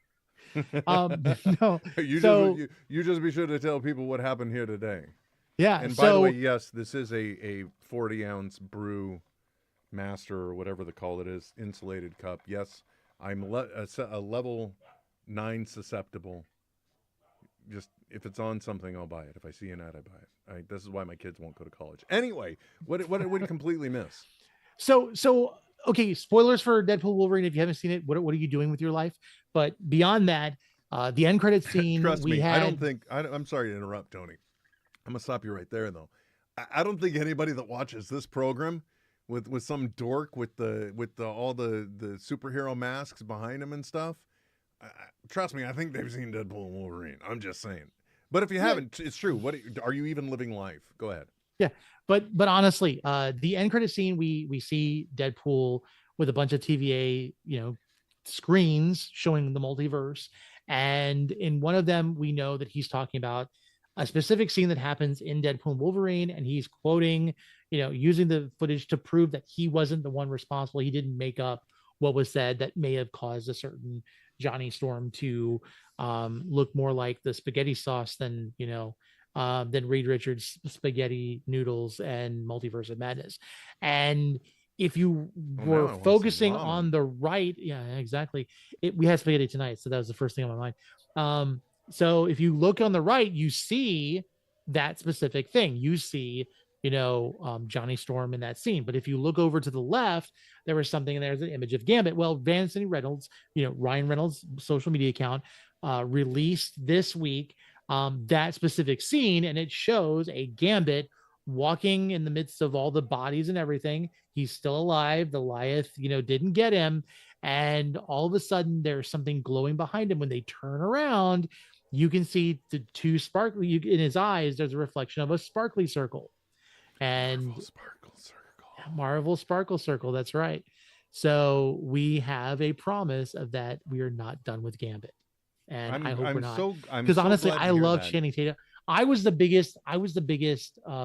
No.
You just be sure to tell people what happened here today.
Yeah.
And
so
by the way, yes, this is a 40-ounce brew master or whatever the call it is, insulated cup. Yes, I'm a level 9 susceptible. Just if it's on something, I'll buy it. If I see an ad, I buy it. This is why my kids won't go to college. Anyway, what did we completely miss?
So okay, spoilers for Deadpool Wolverine. If you haven't seen it, what are you doing with your life? But beyond that, the end credit scene.
Trust me,
had...
I don't think. I'm sorry to interrupt, Tony. I'm gonna stop you right there, though. I don't think anybody that watches this program with some dork with all the superhero masks behind him and stuff. Trust me, I think they've seen Deadpool and Wolverine. I'm just saying. But if you haven't, it's true. What are you even living life? Go ahead.
Yeah, but honestly, the end credit scene, we see Deadpool with a bunch of TVA, screens showing the multiverse, and in one of them, we know that he's talking about a specific scene that happens in Deadpool and Wolverine, and he's quoting, using the footage to prove that he wasn't the one responsible. He didn't make up what was said that may have caused a certain Johnny Storm to look more like the spaghetti sauce than Reed Richards' spaghetti noodles and Multiverse of Madness. And if you were focusing on the right, yeah, exactly. We had spaghetti tonight, so that was the first thing on my mind. So if you look on the right, you see that specific thing. You see, Johnny Storm in that scene. But if you look over to the left, there was something, and there's an image of Gambit. Well, Anthony Reynolds, Ryan Reynolds' social media account, released this week that specific scene, and it shows a Gambit walking in the midst of all the bodies and everything. He's still alive. The Goliath, didn't get him. And all of a sudden, there's something glowing behind him. When they turn around, you can see the two sparkly in his eyes. There's a reflection of a sparkly circle. And Marvel Sparkle Circle. That's right. So we have a promise of that. We are not done with Gambit, and I hope we're not. Because honestly, I love Channing Tatum. I was the biggest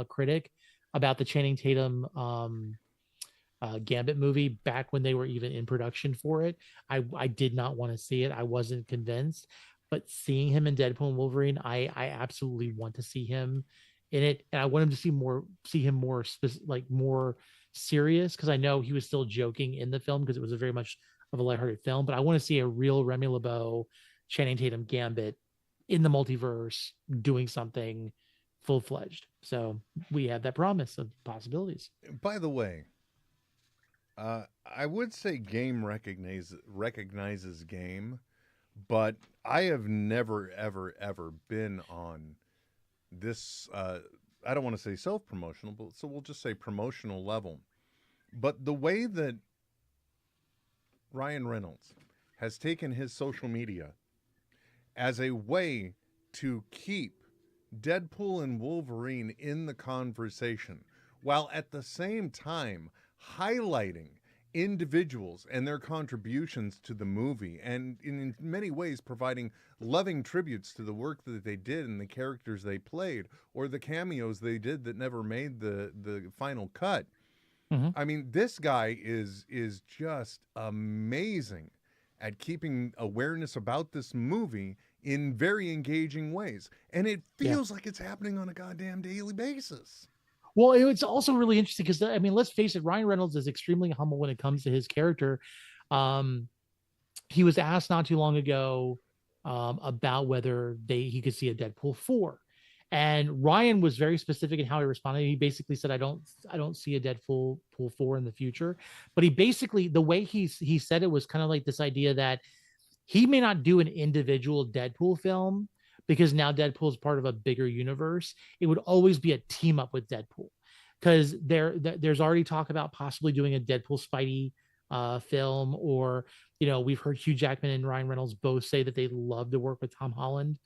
critic about the Channing Tatum Gambit movie back when they were even in production for it. I did not want to see it. I wasn't convinced. But seeing him in Deadpool and Wolverine, I absolutely want to see him in it, and I want him to see him more more serious, because I know he was still joking in the film because it was a very much of a lighthearted film. But I want to see a real Remy LeBeau, Channing Tatum Gambit in the multiverse doing something full-fledged. So we have that promise of possibilities.
By the way, I would say game recognizes game, but I have never, ever, ever been on this, I don't want to say self-promotional, but so we'll just say promotional level. But the way that Ryan Reynolds has taken his social media as a way to keep Deadpool and Wolverine in the conversation, while at the same time highlighting individuals and their contributions to the movie, and in many ways providing loving tributes to the work that they did and the characters they played, or the cameos they did that never made the final cut. Mm-hmm. I mean, this guy is just amazing at keeping awareness about this movie in very engaging ways, and it feels like it's happening on a goddamn daily basis.
Well, it's also really interesting because, I mean, let's face it, Ryan Reynolds is extremely humble when it comes to his character. He was asked not too long ago about whether he could see a Deadpool 4. And Ryan was very specific in how he responded. He basically said, I don't see a Deadpool 4 in the future. But he basically, the way he said it was kind of like this idea that he may not do an individual Deadpool film, because now Deadpool is part of a bigger universe. It would always be a team up with Deadpool, because there's already talk about possibly doing a Deadpool Spidey film, or we've heard Hugh Jackman and Ryan Reynolds both say that they love to work with Tom Holland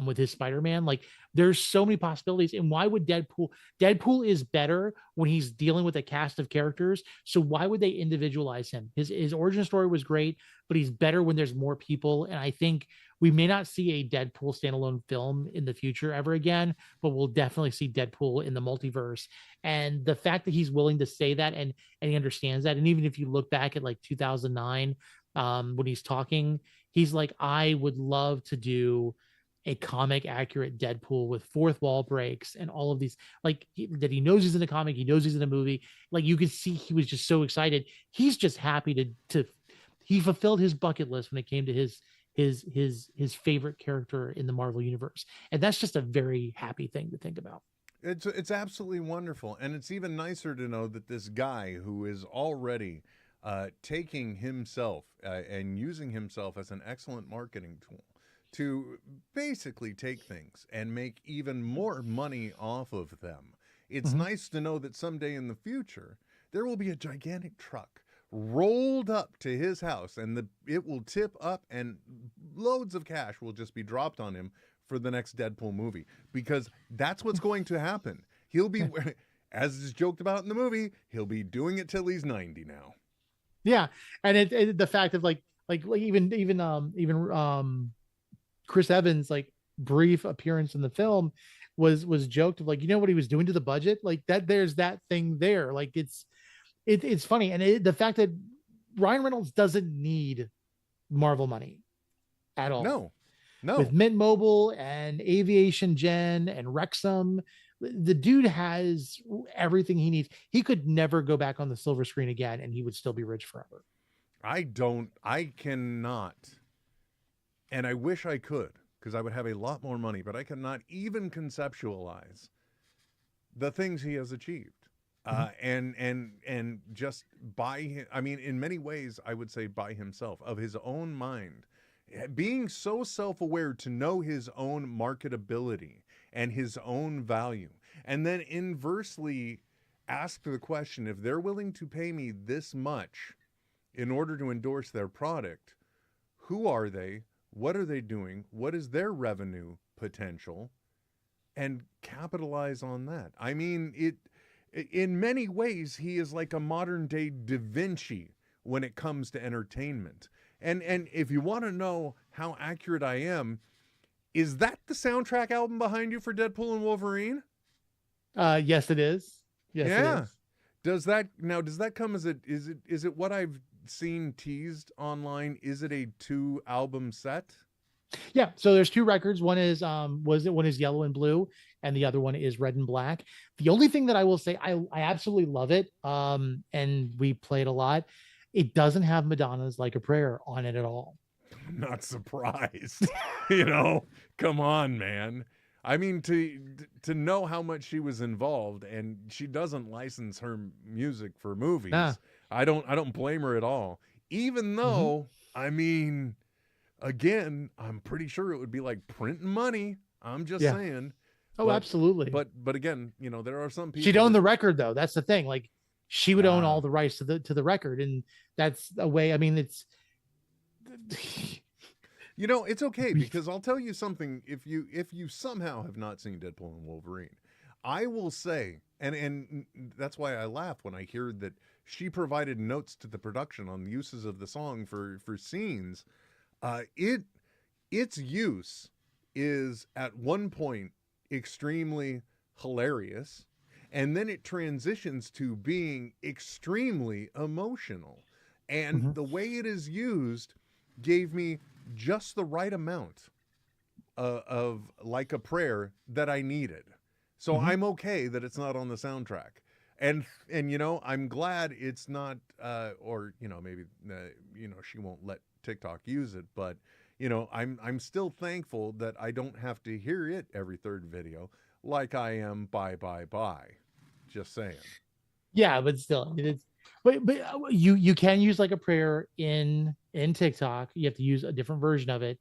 with his Spider-Man. Like, there's so many possibilities. And why would Deadpool is better when he's dealing with a cast of characters. So why would they individualize him? His origin story was great, but he's better when there's more people. And I think we may not see a Deadpool standalone film in the future ever again, but we'll definitely see Deadpool in the multiverse. And the fact that he's willing to say that, and he understands that. And even if you look back at like 2009, when he's talking, he's like, I would love to do a comic accurate Deadpool with fourth wall breaks and all of these, like that he knows he's in a comic, he knows he's in a movie. Like you could see he was just so excited. He's just happy to he fulfilled his bucket list when it came to his favorite character in the Marvel universe. And that's just a very happy thing to think about.
It's absolutely wonderful, and it's even nicer to know that this guy who is already taking himself and using himself as an excellent marketing tool to basically take things and make even more money off of them. It's nice to know that someday in the future there will be a gigantic truck rolled up to his house, and it will tip up, and loads of cash will just be dropped on him for the next Deadpool movie, because that's what's going to happen. He'll be, as is joked about in the movie, he'll be doing it till he's 90 now.
Yeah, and the fact of like even Chris Evans' like brief appearance in the film was joked of, like, you know what he was doing to the budget, like that. There's that thing there. Like it's funny, and the fact that Ryan Reynolds doesn't need Marvel money at all.
No.
With Mint Mobile and Aviation Gen and Wrexham, the dude has everything he needs. He could never go back on the silver screen again, and he would still be rich forever.
I cannot, and I wish I could, because I would have a lot more money, but I cannot even conceptualize the things he has achieved. And just by, I mean, in many ways, I would say by himself, of his own mind, being so self-aware to know his own marketability and his own value, and then inversely ask the question, if they're willing to pay me this much in order to endorse their product, who are they? What are they doing? What is their revenue potential? And capitalize on that. I mean, in many ways, he is like a modern day Da Vinci when it comes to entertainment. And if you want to know how accurate I am, is that the soundtrack album behind you for Deadpool and Wolverine?
Yes, it is. Yes,
yeah.
it is.
Does that come as is it what I've seen teased online? Is it a 2-album set?
Yeah. So there's 2 records. One is one is Yellow and Blue, and the other one is Red and Black. The only thing that I will say, I absolutely love it. And we play it a lot. It doesn't have Madonna's Like a Prayer on it at all.
I'm not surprised. Come on, man. I mean, to know how much she was involved, and she doesn't license her music for movies. I don't blame her at all. Even though, I mean, again, I'm pretty sure it would be like printing money. I'm just saying.
Oh, absolutely.
But again, there are some people.
She'd own the record, though. That's the thing. Like, she would own all the rights to the record, and that's a way. I mean, it's
it's okay, because I'll tell you something. If you somehow have not seen Deadpool and Wolverine, I will say, and that's why I laugh when I hear that she provided notes to the production on the uses of the song for scenes. Its use is at one point extremely hilarious, and then it transitions to being extremely emotional. And the way it is used gave me just the right amount of Like a Prayer that I needed. So I'm okay that it's not on the soundtrack. And I'm glad it's not, or maybe she won't let TikTok use it, but I'm still thankful that I don't have to hear it every third video like I am Bye Bye Bye. Just saying. Yeah,
but still, it's but you can use Like a Prayer in TikTok. You have to use a different version of it.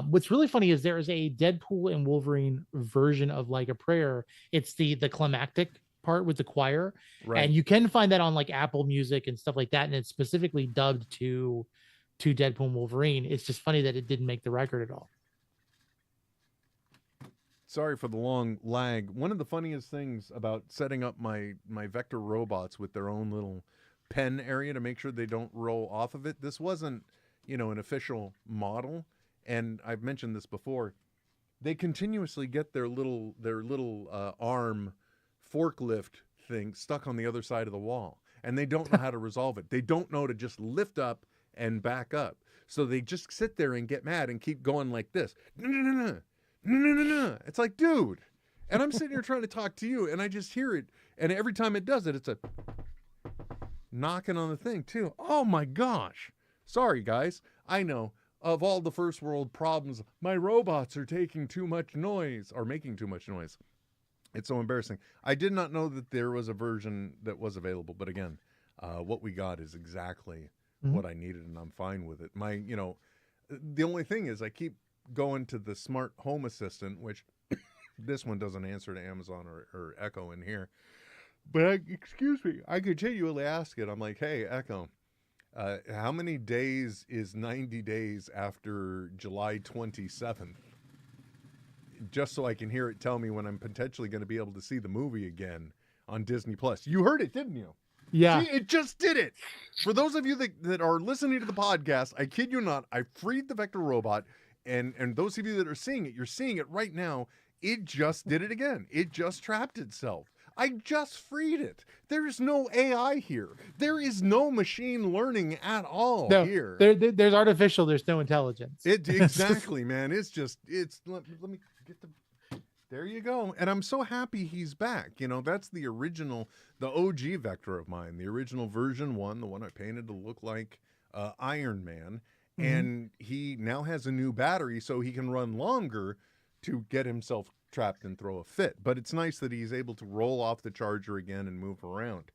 What's really funny is there is a Deadpool and Wolverine version of Like a Prayer. It's the climactic part with the choir,
right?
And you can find that on like Apple Music and stuff like that, and it's specifically dubbed to Deadpool and Wolverine. It's just funny that it didn't make the record at all.
Sorry for the long lag. One of the funniest things about setting up my vector robots with their own little pen area to make sure they don't roll off of it. This wasn't, an official model, and I've mentioned this before. They continuously get their little arm forklift thing stuck on the other side of the wall, and they don't know how to resolve it. They don't know to just lift up and back up. So they just sit there and get mad and keep going like this. No. It's like, dude. And I'm sitting here trying to talk to you, and I just hear it. And every time it does it, it's a knocking on the thing, too. Oh, my gosh. Sorry, guys. I know. Of all the first world problems, my robots are taking too much noise, or making too much noise. It's so embarrassing. I did not know that there was a version that was available. But again, what we got is exactly what I needed, and I'm fine with it. The only thing is I keep going to the smart home assistant, which this one doesn't answer to Amazon or Echo in here. But excuse me, I continually ask it. I'm like, hey, Echo, how many days is 90 days after July 27th? Just so I can hear it tell me when I'm potentially going to be able to see the movie again on Disney Plus. You heard it, didn't you?
Yeah.
See, it just did it. For those of you that are listening to the podcast, I kid you not, I freed the Vector robot, and those of you that are seeing it, you're seeing it right now. It just did it again. It just trapped itself. I just freed it. There is no AI here. There is no machine learning at all here.
There's artificial. There's no intelligence.
Exactly, man. Let me get the. There you go. And I'm so happy he's back. That's the original, the OG Vector of mine, the original version 1, the one I painted to look like Iron Man. And he now has a new battery so he can run longer to get himself trapped and throw a fit. But it's nice that he's able to roll off the charger again and move around.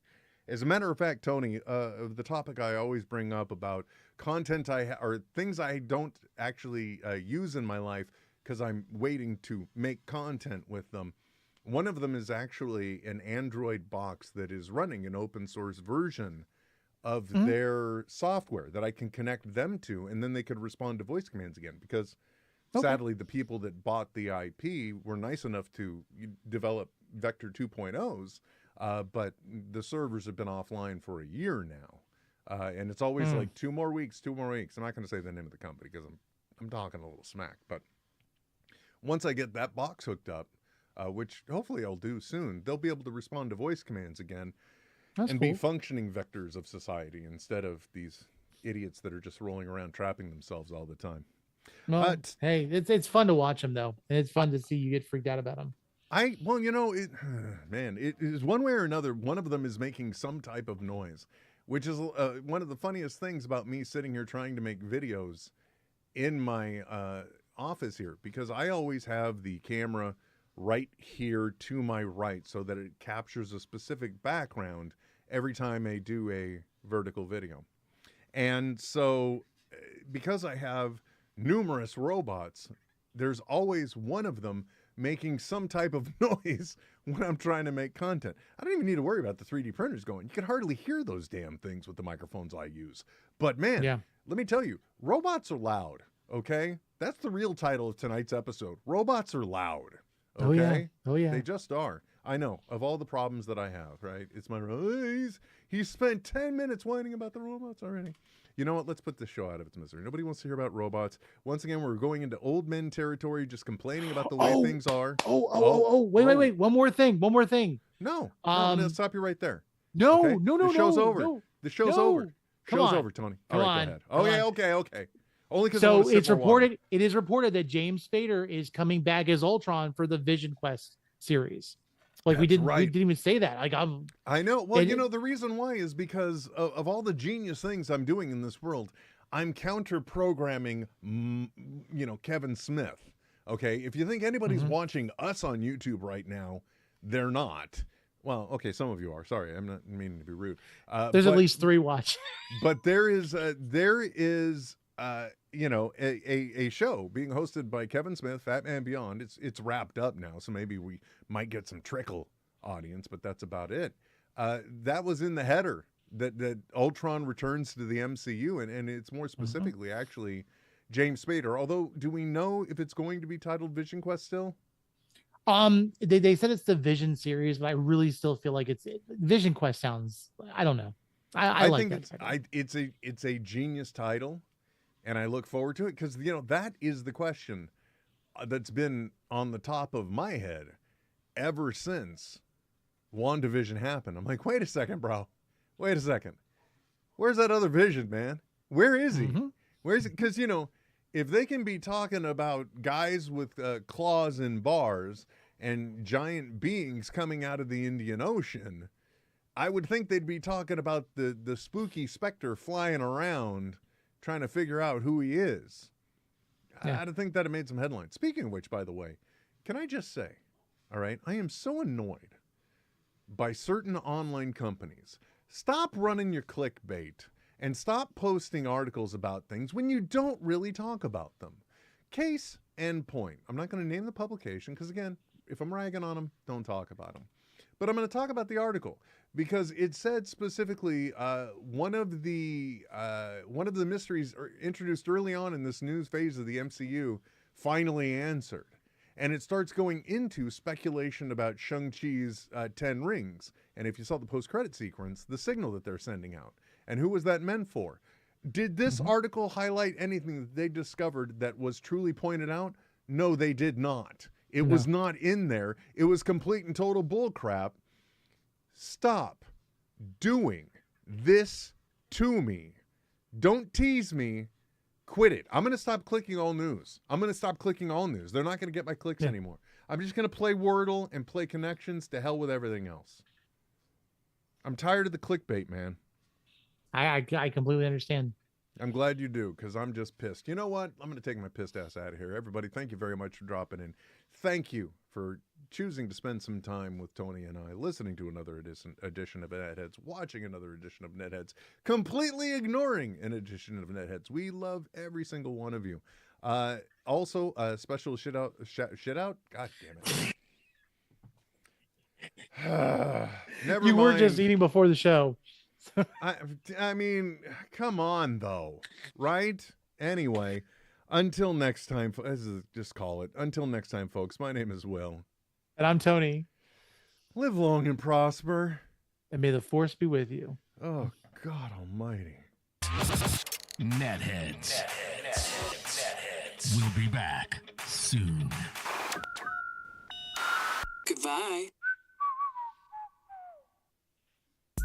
As a matter of fact, Tony, the topic I always bring up about content or things I don't actually use in my life because I'm waiting to make content with them. One of them is actually an Android box that is running an open source version of their software that I can connect them to, and then they could respond to voice commands again because sadly the people that bought the IP were nice enough to develop Vector 2.0s, but the servers have been offline for a year now. And it's always like 2 more weeks. I'm not going to say the name of the company because I'm talking a little smack, but once I get that box hooked up, which hopefully I'll do soon, they'll be able to respond to voice commands again. That's cool. Be functioning vectors of society instead of these idiots that are just rolling around trapping themselves all the time.
Well, hey, it's fun to watch them though, and it's fun to see you get freaked out about them.
It is one way or another. One of them is making some type of noise, which is one of the funniest things about me sitting here trying to make videos in my office here, because I always have the camera right here to my right so that it captures a specific background every time I do a vertical video. And so because I have numerous robots, there's always one of them making some type of noise when I'm trying to make content. I don't even need to worry about the 3D printers going. You can hardly hear those damn things with the microphones I use. But man, let me tell you, robots are loud, okay? That's the real title of tonight's episode. Robots are loud. Okay?
Oh yeah.
They just are. I know. Of all the problems that I have, right? It's my he's spent 10 minutes whining about the robots already. You know what? Let's put this show out of its misery. Nobody wants to hear about robots. Once again, we're going into old men territory, just complaining about the way things are.
Wait. One more thing.
No, let's stop you right there.
No.
The show's over.
No.
The show's over. Show's over, Tony. All right, go ahead. Okay. Only because
it's reported. It is reported that James Spader is coming back as Ultron for the Vision Quest series. Like we didn't even say that. Like
I know. Well, the reason why is because of all the genius things I'm doing in this world. I'm counter programming, Kevin Smith. Okay, if you think anybody's watching us on YouTube right now, they're not. Well, okay, some of you are. Sorry, I'm not meaning to be rude.
There's at least 3 watching.
But there is a show being hosted by Kevin Smith, Fat Man Beyond. It's wrapped up now, so maybe we might get some trickle audience, but that's about it. That was in the header that Ultron returns to the MCU, and it's more specifically actually James Spader. Although, do we know if it's going to be titled Vision Quest still?
They said it's the Vision series, but I really still feel like it's Vision Quest sounds. I don't know. I like
think
that.
It's a genius title. And I look forward to it because, that is the question that's been on the top of my head ever since WandaVision happened. I'm like, wait a second, bro. Where's that other Vision, man? Where is he? Where is it? Because, if they can be talking about guys with claws and bars and giant beings coming out of the Indian Ocean, I would think they'd be talking about the spooky specter flying around trying to figure out who he is.
Yeah.
I'd think that it made some headlines. Speaking of which, by the way, can I just say, all right, I am so annoyed by certain online companies. Stop running your clickbait and stop posting articles about things when you don't really talk about them. Case and point. I'm not going to name the publication because, again, if I'm ragging on them, don't talk about them. But I'm going to talk about the article because it said specifically one of the mysteries introduced early on in this news phase of the MCU finally answered. And it starts going into speculation about Shang-Chi's 10 rings. And if you saw the post-credit sequence, the signal that they're sending out. And who was that meant for? Did this article highlight anything that they discovered that was truly pointed out? No, they did not. It was not in there. It was complete and total bullcrap. Stop doing this to me. Don't tease me. Quit it. I'm going to stop clicking all news. I'm going to stop clicking all news. They're not going to get my clicks anymore. I'm just going to play Wordle and play connections. To hell with everything else. I'm tired of the clickbait, man.
I completely understand.
I'm glad you do, because I'm just pissed. You know what? I'm going to take my pissed ass out of here. Everybody, thank you very much for dropping in. Thank you for choosing to spend some time with Tony and I, listening to another edition of NetHeads, watching another edition of NetHeads, completely ignoring an edition of NetHeads. We love every single one of you. Also, special shit out. God damn it. Never
You
mind.
were just eating before the show.
I mean, come on, though, right? Anyway, until next time, just call it. Until next time, folks, my name is Will.
And I'm Tony.
Live long and prosper.
And may the force be with you.
Oh, God almighty.
NetHeads. We'll be back soon.
Goodbye.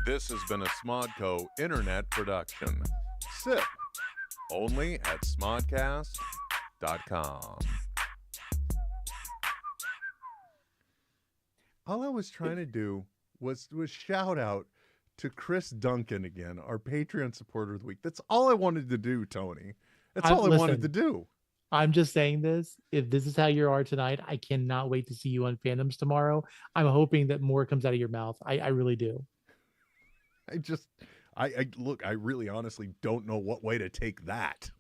This has been a Smodco Internet production. SIP. Only at smodcast.com. All I was trying to do was shout out to Chris Duncan again, our Patreon supporter of the week. That's all I wanted to do, Tony. That's all I wanted to do.
I'm just saying this. If this is how you are tonight, I cannot wait to see you on Fandoms tomorrow. I'm hoping that more comes out of your mouth. I really do.
I look, I really honestly don't know what way to take that.